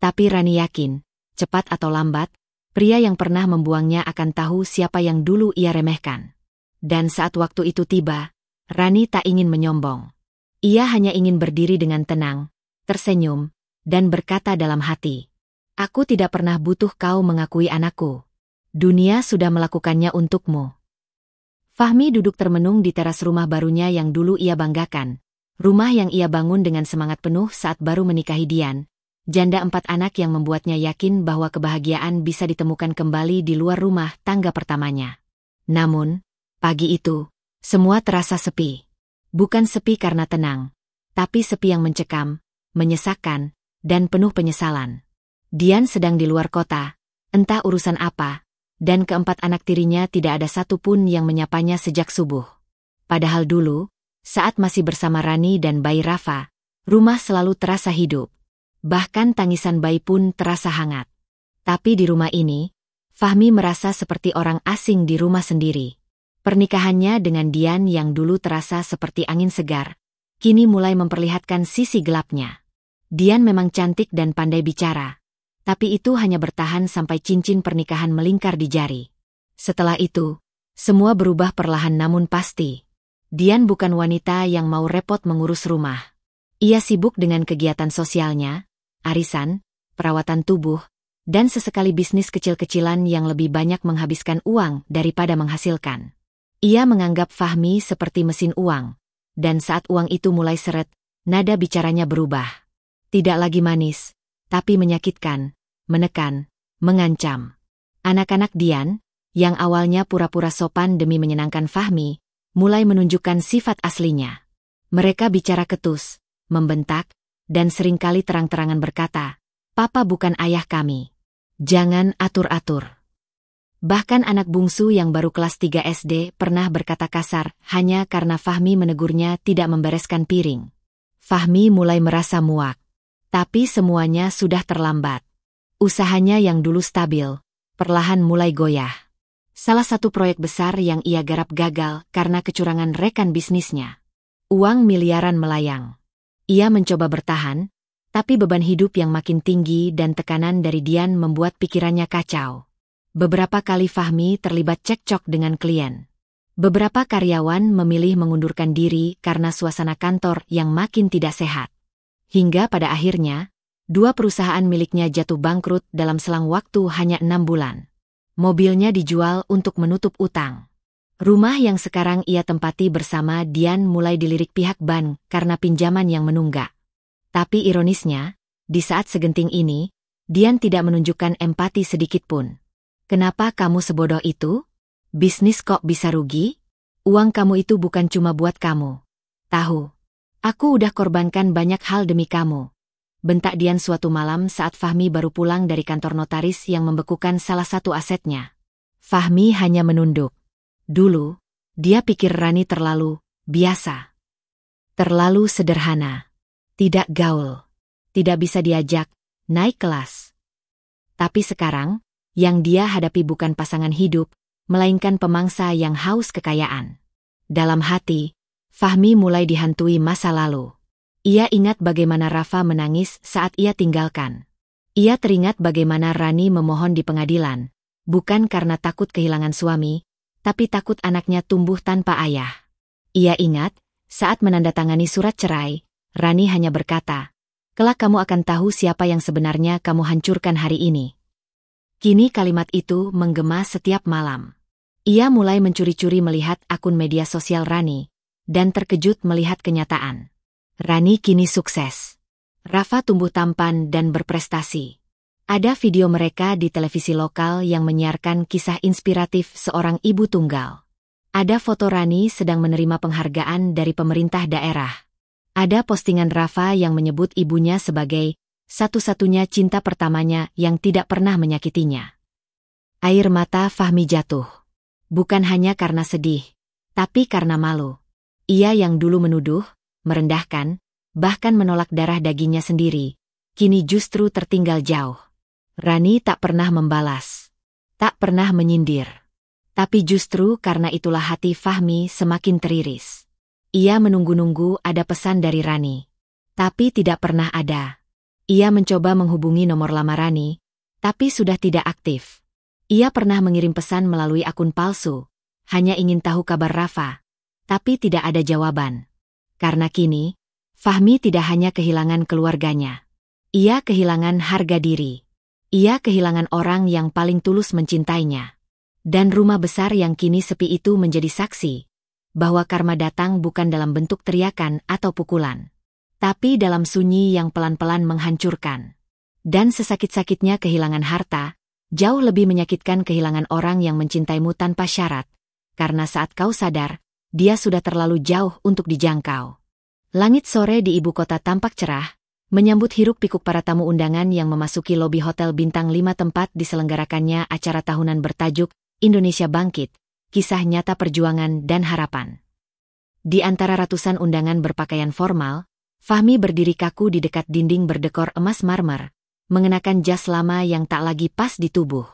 Tapi Rani yakin, cepat atau lambat, pria yang pernah membuangnya akan tahu siapa yang dulu ia remehkan. Dan saat waktu itu tiba, Rani tak ingin menyombong. Ia hanya ingin berdiri dengan tenang, tersenyum, dan berkata dalam hati, "Aku tidak pernah butuh kau mengakui anakku. Dunia sudah melakukannya untukmu." Fahmi duduk termenung di teras rumah barunya yang dulu ia banggakan. Rumah yang ia bangun dengan semangat penuh saat baru menikahi Dian, janda 4 anak yang membuatnya yakin bahwa kebahagiaan bisa ditemukan kembali di luar rumah tangga pertamanya. Namun, pagi itu, semua terasa sepi. Bukan sepi karena tenang, tapi sepi yang mencekam, menyesakkan, dan penuh penyesalan. Dian sedang di luar kota, entah urusan apa, dan keempat anak tirinya tidak ada satupun yang menyapanya sejak subuh. Padahal dulu, saat masih bersama Rani dan bayi Rafa, rumah selalu terasa hidup. Bahkan tangisan bayi pun terasa hangat. Tapi di rumah ini, Fahmi merasa seperti orang asing di rumah sendiri. Pernikahannya dengan Dian yang dulu terasa seperti angin segar, kini mulai memperlihatkan sisi gelapnya. Dian memang cantik dan pandai bicara, tapi itu hanya bertahan sampai cincin pernikahan melingkar di jari. Setelah itu, semua berubah perlahan namun pasti. Dian bukan wanita yang mau repot mengurus rumah. Ia sibuk dengan kegiatan sosialnya, arisan, perawatan tubuh, dan sesekali bisnis kecil-kecilan yang lebih banyak menghabiskan uang daripada menghasilkan. Ia menganggap Fahmi seperti mesin uang, dan saat uang itu mulai seret, nada bicaranya berubah. Tidak lagi manis, tapi menyakitkan, menekan, mengancam. Anak-anak Dian, yang awalnya pura-pura sopan demi menyenangkan Fahmi, mulai menunjukkan sifat aslinya. Mereka bicara ketus, membentak, dan seringkali terang-terangan berkata, "Papa bukan ayah kami. Jangan atur-atur." Bahkan anak bungsu yang baru kelas 3 SD pernah berkata kasar hanya karena Fahmi menegurnya tidak membereskan piring. Fahmi mulai merasa muak. Tapi semuanya sudah terlambat. Usahanya yang dulu stabil, perlahan mulai goyah. Salah satu proyek besar yang ia garap gagal karena kecurangan rekan bisnisnya. Uang miliaran melayang. Ia mencoba bertahan, tapi beban hidup yang makin tinggi dan tekanan dari Dian membuat pikirannya kacau. Beberapa kali Fahmi terlibat cekcok dengan klien. Beberapa karyawan memilih mengundurkan diri karena suasana kantor yang makin tidak sehat. Hingga pada akhirnya, 2 perusahaan miliknya jatuh bangkrut dalam selang waktu hanya 6 bulan. Mobilnya dijual untuk menutup utang. Rumah yang sekarang ia tempati bersama Dian mulai dilirik pihak bank karena pinjaman yang menunggak. Tapi ironisnya, di saat segenting ini, Dian tidak menunjukkan empati sedikitpun. "Kenapa kamu sebodoh itu? Bisnis kok bisa rugi? Uang kamu itu bukan cuma buat kamu. Tahu, aku udah korbankan banyak hal demi kamu," bentak Dian suatu malam saat Fahmi baru pulang dari kantor notaris yang membekukan salah satu asetnya. Fahmi hanya menunduk. Dulu, dia pikir Rani terlalu biasa. Terlalu sederhana. Tidak gaul. Tidak bisa diajak naik kelas. Tapi sekarang, yang dia hadapi bukan pasangan hidup, melainkan pemangsa yang haus kekayaan. Dalam hati, Fahmi mulai dihantui masa lalu. Ia ingat bagaimana Rafa menangis saat ia tinggalkan. Ia teringat bagaimana Rani memohon di pengadilan, bukan karena takut kehilangan suami, tapi takut anaknya tumbuh tanpa ayah. Ia ingat, saat menandatangani surat cerai, Rani hanya berkata, "Kelak kamu akan tahu siapa yang sebenarnya kamu hancurkan hari ini." Kini kalimat itu menggema setiap malam. Ia mulai mencuri-curi melihat akun media sosial Rani, dan terkejut melihat kenyataan. Rani kini sukses. Rafa tumbuh tampan dan berprestasi. Ada video mereka di televisi lokal yang menyiarkan kisah inspiratif seorang ibu tunggal. Ada foto Rani sedang menerima penghargaan dari pemerintah daerah. Ada postingan Rafa yang menyebut ibunya sebagai satu-satunya cinta pertamanya yang tidak pernah menyakitinya. Air mata Fahmi jatuh. Bukan hanya karena sedih, tapi karena malu. Ia yang dulu menuduh, merendahkan, bahkan menolak darah dagingnya sendiri, kini justru tertinggal jauh. Rani tak pernah membalas. Tak pernah menyindir. Tapi justru karena itulah hati Fahmi semakin teriris. Ia menunggu-nunggu ada pesan dari Rani. Tapi tidak pernah ada. Ia mencoba menghubungi nomor lama Rani, tapi sudah tidak aktif. Ia pernah mengirim pesan melalui akun palsu, hanya ingin tahu kabar Rafa, tapi tidak ada jawaban. Karena kini, Fahmi tidak hanya kehilangan keluarganya. Ia kehilangan harga diri. Ia kehilangan orang yang paling tulus mencintainya. Dan rumah besar yang kini sepi itu menjadi saksi, bahwa karma datang bukan dalam bentuk teriakan atau pukulan, tapi dalam sunyi yang pelan-pelan menghancurkan. Dan sesakit-sakitnya kehilangan harta, jauh lebih menyakitkan kehilangan orang yang mencintaimu tanpa syarat, karena saat kau sadar, dia sudah terlalu jauh untuk dijangkau. Langit sore di ibu kota tampak cerah, menyambut hiruk-pikuk para tamu undangan yang memasuki lobi hotel bintang 5 tempat diselenggarakannya acara tahunan bertajuk Indonesia Bangkit, Kisah Nyata Perjuangan dan Harapan. Di antara ratusan undangan berpakaian formal, Fahmi berdiri kaku di dekat dinding berdekor emas marmer, mengenakan jas lama yang tak lagi pas di tubuh.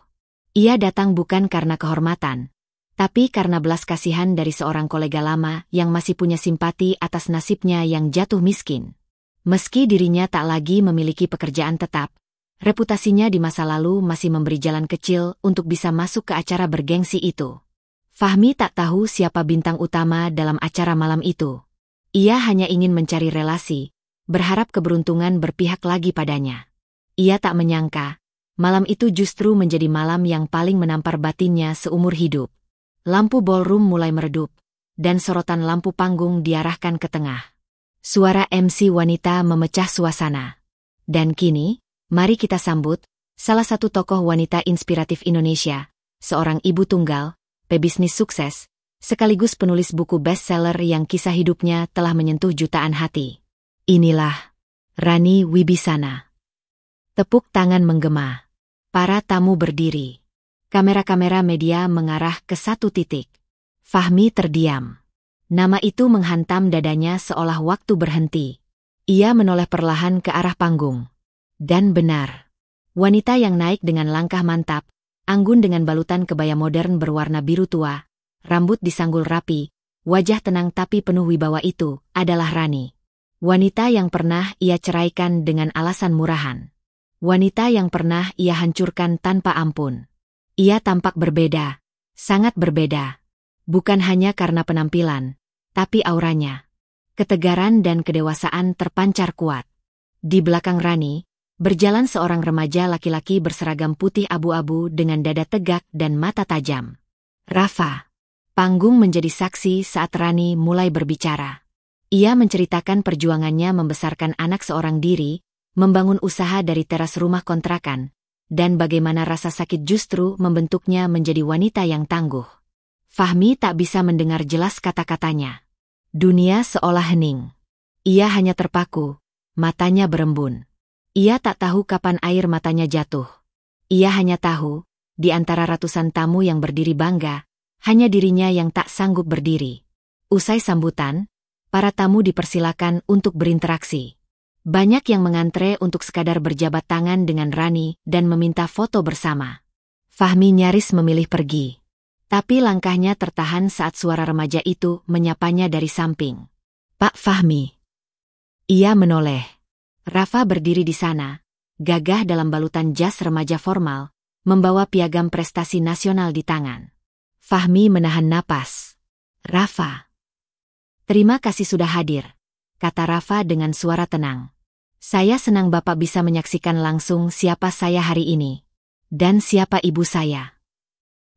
Ia datang bukan karena kehormatan, tapi karena belas kasihan dari seorang kolega lama yang masih punya simpati atas nasibnya yang jatuh miskin. Meski dirinya tak lagi memiliki pekerjaan tetap, reputasinya di masa lalu masih memberi jalan kecil untuk bisa masuk ke acara bergengsi itu. Fahmi tak tahu siapa bintang utama dalam acara malam itu. Ia hanya ingin mencari relasi, berharap keberuntungan berpihak lagi padanya. Ia tak menyangka, malam itu justru menjadi malam yang paling menampar batinnya seumur hidup. Lampu ballroom mulai meredup, dan sorotan lampu panggung diarahkan ke tengah. Suara MC wanita memecah suasana. Dan kini, mari kita sambut salah satu tokoh wanita inspiratif Indonesia, seorang ibu tunggal, pebisnis sukses, sekaligus penulis buku bestseller yang kisah hidupnya telah menyentuh jutaan hati. Inilah Rani Wibisana. Tepuk tangan menggema. Para tamu berdiri. Kamera-kamera media mengarah ke satu titik. Fahmi terdiam. Nama itu menghantam dadanya seolah waktu berhenti. Ia menoleh perlahan ke arah panggung. Dan benar. Wanita yang naik dengan langkah mantap, anggun dengan balutan kebaya modern berwarna biru tua, rambut disanggul rapi, wajah tenang tapi penuh wibawa itu adalah Rani. Wanita yang pernah ia ceraikan dengan alasan murahan. Wanita yang pernah ia hancurkan tanpa ampun. Ia tampak berbeda, sangat berbeda. Bukan hanya karena penampilan, tapi auranya. Ketegaran dan kedewasaan terpancar kuat. Di belakang Rani, berjalan seorang remaja laki-laki berseragam putih abu-abu dengan dada tegak dan mata tajam. Rafa. Panggung menjadi saksi saat Rani mulai berbicara. Ia menceritakan perjuangannya membesarkan anak seorang diri, membangun usaha dari teras rumah kontrakan, dan bagaimana rasa sakit justru membentuknya menjadi wanita yang tangguh. Fahmi tak bisa mendengar jelas kata-katanya. Dunia seolah hening. Ia hanya terpaku, matanya berembun. Ia tak tahu kapan air matanya jatuh. Ia hanya tahu, di antara ratusan tamu yang berdiri bangga, hanya dirinya yang tak sanggup berdiri. Usai sambutan, para tamu dipersilakan untuk berinteraksi. Banyak yang mengantre untuk sekadar berjabat tangan dengan Rani dan meminta foto bersama. Fahmi nyaris memilih pergi. Tapi langkahnya tertahan saat suara remaja itu menyapanya dari samping. "Pak Fahmi." Ia menoleh. Rafa berdiri di sana, gagah dalam balutan jas remaja formal, membawa piagam prestasi nasional di tangan. Fahmi menahan napas. "Rafa." "Terima kasih sudah hadir," kata Rafa dengan suara tenang. "Saya senang Bapak bisa menyaksikan langsung siapa saya hari ini. Dan siapa ibu saya."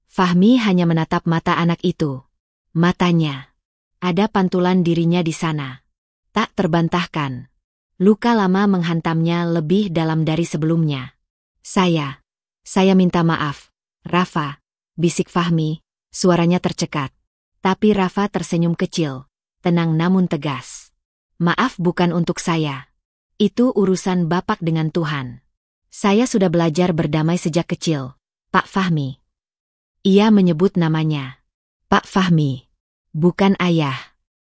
Fahmi hanya menatap mata anak itu. Matanya. Ada pantulan dirinya di sana. Tak terbantahkan. Luka lama menghantamnya lebih dalam dari sebelumnya. Saya minta maaf, Rafa," bisik Fahmi, suaranya tercekat. Tapi Rafa tersenyum kecil, tenang namun tegas. "Maaf bukan untuk saya. Itu urusan Bapak dengan Tuhan. Saya sudah belajar berdamai sejak kecil, Pak Fahmi." Ia menyebut namanya. "Pak Fahmi." Bukan ayah.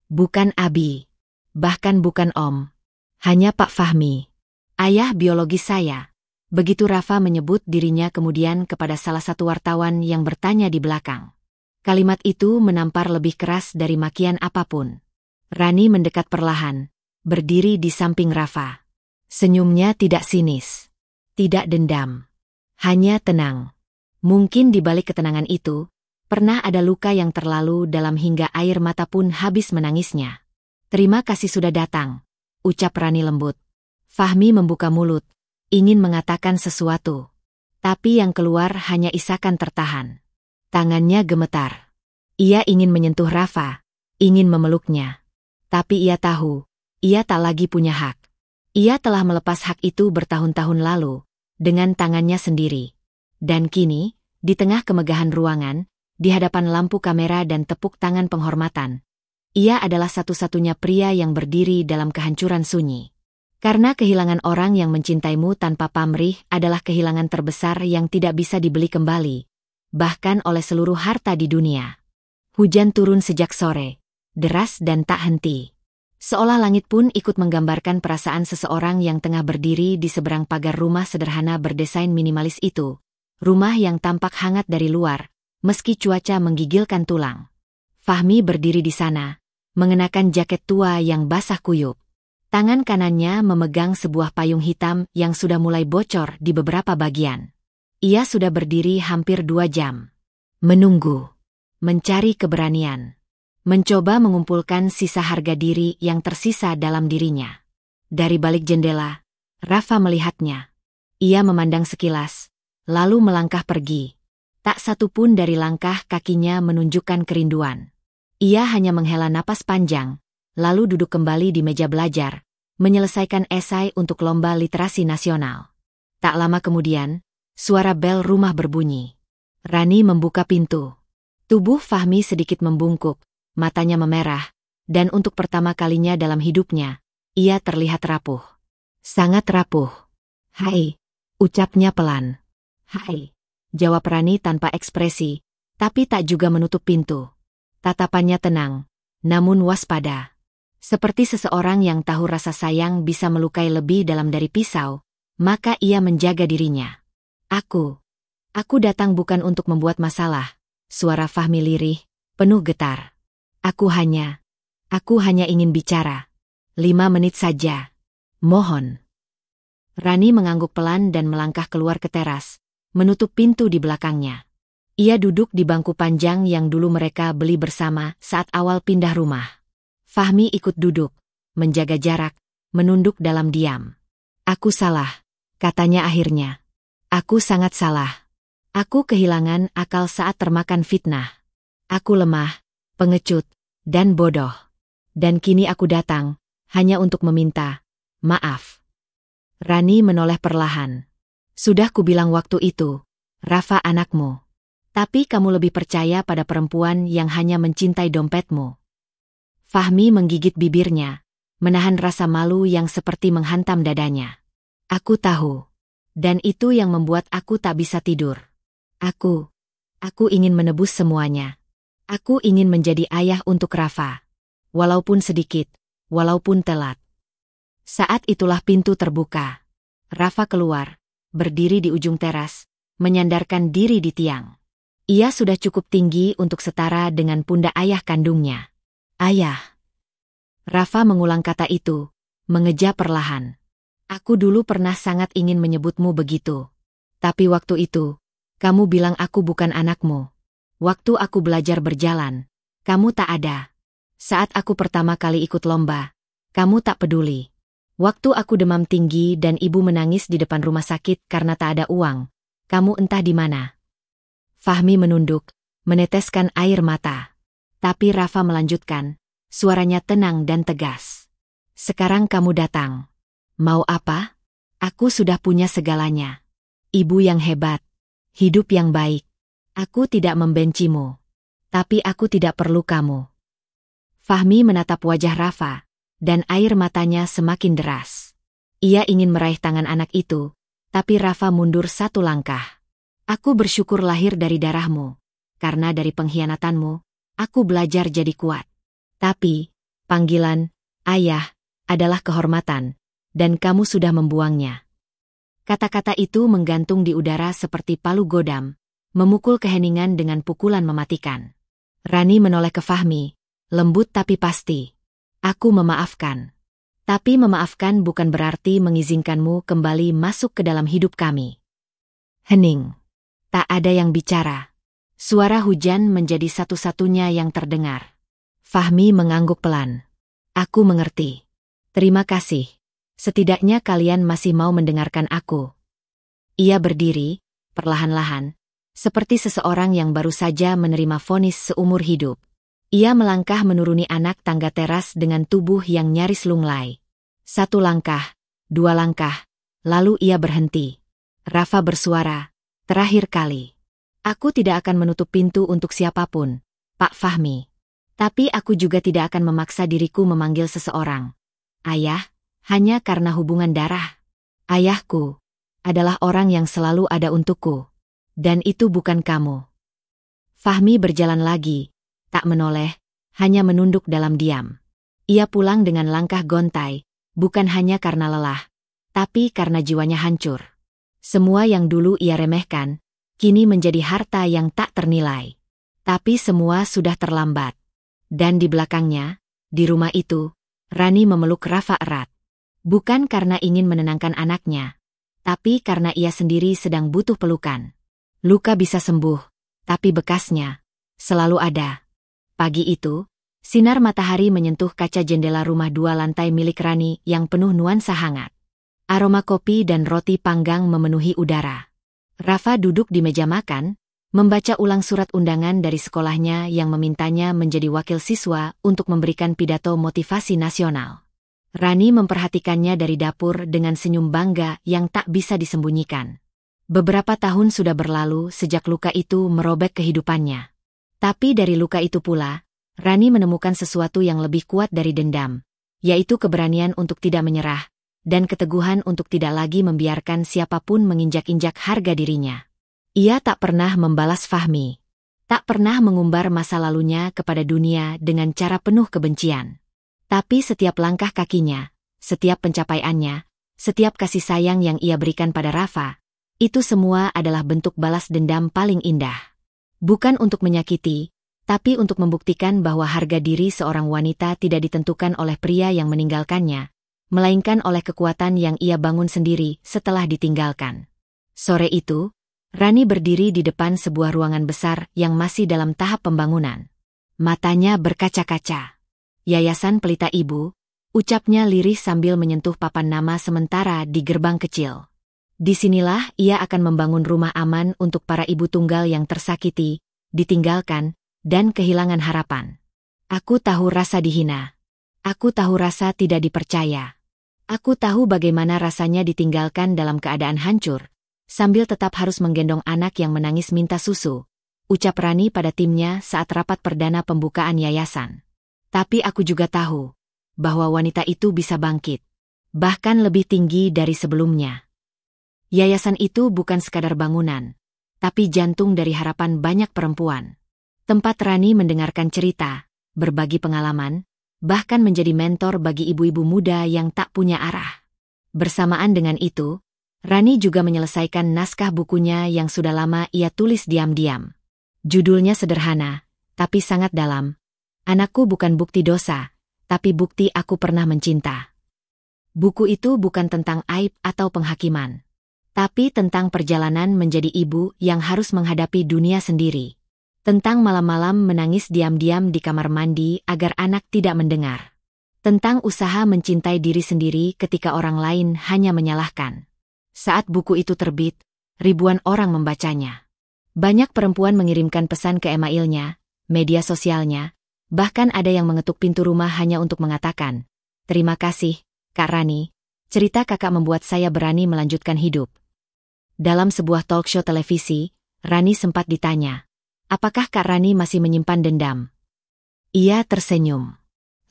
Bukan abi. Bahkan bukan om. Hanya Pak Fahmi. "Ayah biologis saya." Begitu Rafa menyebut dirinya kemudian kepada salah satu wartawan yang bertanya di belakang. Kalimat itu menampar lebih keras dari makian apapun. Rani mendekat perlahan, berdiri di samping Rafa. Senyumnya tidak sinis. Tidak dendam. Hanya tenang. Mungkin di balik ketenangan itu, pernah ada luka yang terlalu dalam hingga air mata pun habis menangisnya. "Terima kasih sudah datang," ucap Rani lembut. Fahmi membuka mulut, ingin mengatakan sesuatu. Tapi yang keluar hanya isakan tertahan. Tangannya gemetar. Ia ingin menyentuh Rafa, ingin memeluknya. Tapi ia tahu, ia tak lagi punya hak. Ia telah melepas hak itu bertahun-tahun lalu, dengan tangannya sendiri. Dan kini, di tengah kemegahan ruangan, di hadapan lampu kamera dan tepuk tangan penghormatan, ia adalah satu-satunya pria yang berdiri dalam kehancuran sunyi. Karena kehilangan orang yang mencintaimu tanpa pamrih adalah kehilangan terbesar yang tidak bisa dibeli kembali, bahkan oleh seluruh harta di dunia. Hujan turun sejak sore, deras dan tak henti. Seolah langit pun ikut menggambarkan perasaan seseorang yang tengah berdiri di seberang pagar rumah sederhana berdesain minimalis itu. Rumah yang tampak hangat dari luar, meski cuaca menggigilkan tulang. Fahmi berdiri di sana, mengenakan jaket tua yang basah kuyup. Tangan kanannya memegang sebuah payung hitam yang sudah mulai bocor di beberapa bagian. Ia sudah berdiri hampir 2 jam. Menunggu. Mencari keberanian. Mencoba mengumpulkan sisa harga diri yang tersisa dalam dirinya. Dari balik jendela, Rafa melihatnya. Ia memandang sekilas, lalu melangkah pergi. Tak satu pun dari langkah kakinya menunjukkan kerinduan. Ia hanya menghela napas panjang, lalu duduk kembali di meja belajar, menyelesaikan esai untuk lomba literasi nasional. Tak lama kemudian, suara bel rumah berbunyi. Rani membuka pintu. Tubuh Fahmi sedikit membungkuk, matanya memerah, dan untuk pertama kalinya dalam hidupnya, ia terlihat rapuh. Sangat rapuh. "Hai," ucapnya pelan. "Hai," jawab Rani tanpa ekspresi, tapi tak juga menutup pintu. Tatapannya tenang, namun waspada. Seperti seseorang yang tahu rasa sayang bisa melukai lebih dalam dari pisau, maka ia menjaga dirinya. Aku datang bukan untuk membuat masalah," suara Fahmi lirih, penuh getar. Aku hanya ingin bicara. 5 menit saja. Mohon." Rani mengangguk pelan dan melangkah keluar ke teras, menutup pintu di belakangnya. Ia duduk di bangku panjang yang dulu mereka beli bersama saat awal pindah rumah. Fahmi ikut duduk, menjaga jarak, menunduk dalam diam. "Aku salah," katanya akhirnya. "Aku sangat salah. Aku kehilangan akal saat termakan fitnah. Aku lemah, pengecut, dan bodoh. Dan kini aku datang, hanya untuk meminta maaf." Rani menoleh perlahan. "Sudah kubilang waktu itu, Rafa anakmu. Tapi kamu lebih percaya pada perempuan yang hanya mencintai dompetmu." Fahmi menggigit bibirnya, menahan rasa malu yang seperti menghantam dadanya. "Aku tahu. Dan itu yang membuat aku tak bisa tidur. Aku ingin menebus semuanya. Aku ingin menjadi ayah untuk Rafa. walaupun sedikit, walaupun telat. Saat itulah pintu terbuka. Rafa keluar, berdiri di ujung teras, menyandarkan diri di tiang. Ia sudah cukup tinggi untuk setara dengan pundak ayah kandungnya. Ayah. Rafa mengulang kata itu, mengeja perlahan. Aku dulu pernah sangat ingin menyebutmu begitu. Tapi waktu itu, kamu bilang aku bukan anakmu. Waktu aku belajar berjalan, kamu tak ada. Saat aku pertama kali ikut lomba, kamu tak peduli. Waktu aku demam tinggi dan ibu menangis di depan rumah sakit karena tak ada uang, kamu entah di mana. Fahmi menunduk, meneteskan air mata. Tapi Rafa melanjutkan, suaranya tenang dan tegas. Sekarang kamu datang. Mau apa? Aku sudah punya segalanya. Ibu yang hebat, hidup yang baik. Aku tidak membencimu. Tapi aku tidak perlu kamu. Fahmi menatap wajah Rafa, dan air matanya semakin deras. Ia ingin meraih tangan anak itu, tapi Rafa mundur satu langkah. Aku bersyukur lahir dari darahmu, karena dari pengkhianatanmu, aku belajar jadi kuat. Tapi, panggilan, ayah, adalah kehormatan, dan kamu sudah membuangnya. Kata-kata itu menggantung di udara seperti palu godam, memukul keheningan dengan pukulan mematikan. Rani menoleh ke Fahmi, lembut tapi pasti. Aku memaafkan. Tapi memaafkan bukan berarti mengizinkanmu kembali masuk ke dalam hidup kami. Hening. Tak ada yang bicara. Suara hujan menjadi satu-satunya yang terdengar. Fahmi mengangguk pelan. Aku mengerti. Terima kasih. Setidaknya kalian masih mau mendengarkan aku. Ia berdiri, perlahan-lahan, seperti seseorang yang baru saja menerima vonis seumur hidup. Ia melangkah menuruni anak tangga teras dengan tubuh yang nyaris lunglai. Satu langkah, dua langkah, lalu ia berhenti. Rafa bersuara, terakhir kali. Aku tidak akan menutup pintu untuk siapapun, Pak Fahmi. Tapi aku juga tidak akan memaksa diriku memanggil seseorang. Ayah, hanya karena hubungan darah. Ayahku adalah orang yang selalu ada untukku. Dan itu bukan kamu. Fahmi berjalan lagi, tak menoleh, hanya menunduk dalam diam. Ia pulang dengan langkah gontai, bukan hanya karena lelah, tapi karena jiwanya hancur. Semua yang dulu ia remehkan, kini menjadi harta yang tak ternilai. Tapi semua sudah terlambat. Dan di belakangnya, di rumah itu, Rani memeluk Rafa erat. Bukan karena ingin menenangkan anaknya, tapi karena ia sendiri sedang butuh pelukan. Luka bisa sembuh, tapi bekasnya selalu ada. Pagi itu, sinar matahari menyentuh kaca jendela rumah 2 lantai milik Rani yang penuh nuansa hangat. Aroma kopi dan roti panggang memenuhi udara. Rafa duduk di meja makan, membaca ulang surat undangan dari sekolahnya yang memintanya menjadi wakil siswa untuk memberikan pidato motivasi nasional. Rani memperhatikannya dari dapur dengan senyum bangga yang tak bisa disembunyikan. Beberapa tahun sudah berlalu sejak luka itu merobek kehidupannya. Tapi dari luka itu pula, Rani menemukan sesuatu yang lebih kuat dari dendam, yaitu keberanian untuk tidak menyerah, dan keteguhan untuk tidak lagi membiarkan siapapun menginjak-injak harga dirinya. Ia tak pernah membalas Fahmi. Tak pernah mengumbar masa lalunya kepada dunia dengan cara penuh kebencian. Tapi setiap langkah kakinya, setiap pencapaiannya, setiap kasih sayang yang ia berikan pada Rafa, itu semua adalah bentuk balas dendam paling indah. Bukan untuk menyakiti, tapi untuk membuktikan bahwa harga diri seorang wanita tidak ditentukan oleh pria yang meninggalkannya, melainkan oleh kekuatan yang ia bangun sendiri setelah ditinggalkan. Sore itu, Rani berdiri di depan sebuah ruangan besar yang masih dalam tahap pembangunan. Matanya berkaca-kaca. Yayasan Pelita Ibu, ucapnya lirih sambil menyentuh papan nama sementara di gerbang kecil. Disinilah ia akan membangun rumah aman untuk para ibu tunggal yang tersakiti, ditinggalkan, dan kehilangan harapan. Aku tahu rasa dihina. Aku tahu rasa tidak dipercaya. Aku tahu bagaimana rasanya ditinggalkan dalam keadaan hancur, sambil tetap harus menggendong anak yang menangis minta susu, ucap Rani pada timnya saat rapat perdana pembukaan yayasan. Tapi aku juga tahu bahwa wanita itu bisa bangkit, bahkan lebih tinggi dari sebelumnya. Yayasan itu bukan sekadar bangunan, tapi jantung dari harapan banyak perempuan. Tempat Rani mendengarkan cerita, berbagi pengalaman, bahkan menjadi mentor bagi ibu-ibu muda yang tak punya arah. Bersamaan dengan itu, Rani juga menyelesaikan naskah bukunya yang sudah lama ia tulis diam-diam. Judulnya sederhana, tapi sangat dalam. Anakku bukan bukti dosa, tapi bukti aku pernah mencinta. Buku itu bukan tentang aib atau penghakiman, tapi tentang perjalanan menjadi ibu yang harus menghadapi dunia sendiri. Tentang malam-malam menangis diam-diam di kamar mandi agar anak tidak mendengar. Tentang usaha mencintai diri sendiri ketika orang lain hanya menyalahkan. Saat buku itu terbit, ribuan orang membacanya. Banyak perempuan mengirimkan pesan ke emailnya, media sosialnya, bahkan ada yang mengetuk pintu rumah hanya untuk mengatakan, "Terima kasih, Kak Rani. Cerita kakak membuat saya berani melanjutkan hidup." Dalam sebuah talk show televisi, Rani sempat ditanya, apakah Kak Rani masih menyimpan dendam? Ia tersenyum.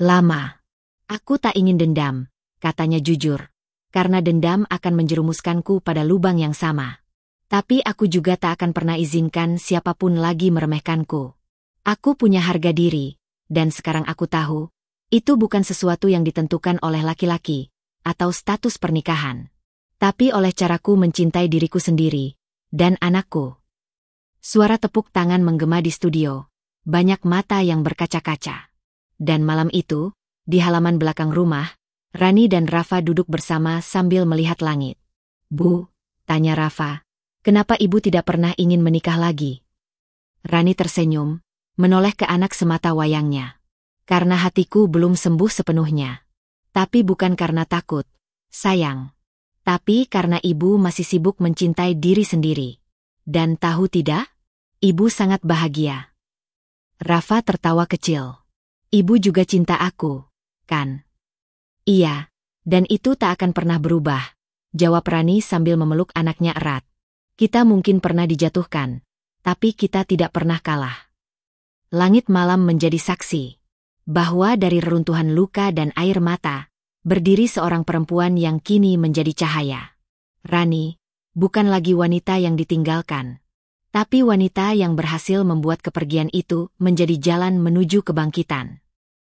Lama. Aku tak ingin dendam, katanya jujur. Karena dendam akan menjerumuskanku pada lubang yang sama. Tapi aku juga tak akan pernah izinkan siapapun lagi meremehkanku. Aku punya harga diri, dan sekarang aku tahu, itu bukan sesuatu yang ditentukan oleh laki-laki, atau status pernikahan. Tapi oleh caraku mencintai diriku sendiri, dan anakku. Suara tepuk tangan menggema di studio, banyak mata yang berkaca-kaca. Dan malam itu, di halaman belakang rumah, Rani dan Rafa duduk bersama sambil melihat langit. "Bu," tanya Rafa, "kenapa ibu tidak pernah ingin menikah lagi?" Rani tersenyum, menoleh ke anak semata wayangnya. "Karena hatiku belum sembuh sepenuhnya. Tapi bukan karena takut, sayang. Tapi karena ibu masih sibuk mencintai diri sendiri. Dan tahu tidak? Ibu sangat bahagia." Rafa tertawa kecil. "Ibu juga cinta aku, kan?" "Iya, dan itu tak akan pernah berubah," jawab Rani sambil memeluk anaknya erat. "Kita mungkin pernah dijatuhkan, tapi kita tidak pernah kalah." Langit malam menjadi saksi bahwa dari reruntuhan luka dan air mata, berdiri seorang perempuan yang kini menjadi cahaya. Rani, bukan lagi wanita yang ditinggalkan, tapi wanita yang berhasil membuat kepergian itu menjadi jalan menuju kebangkitan.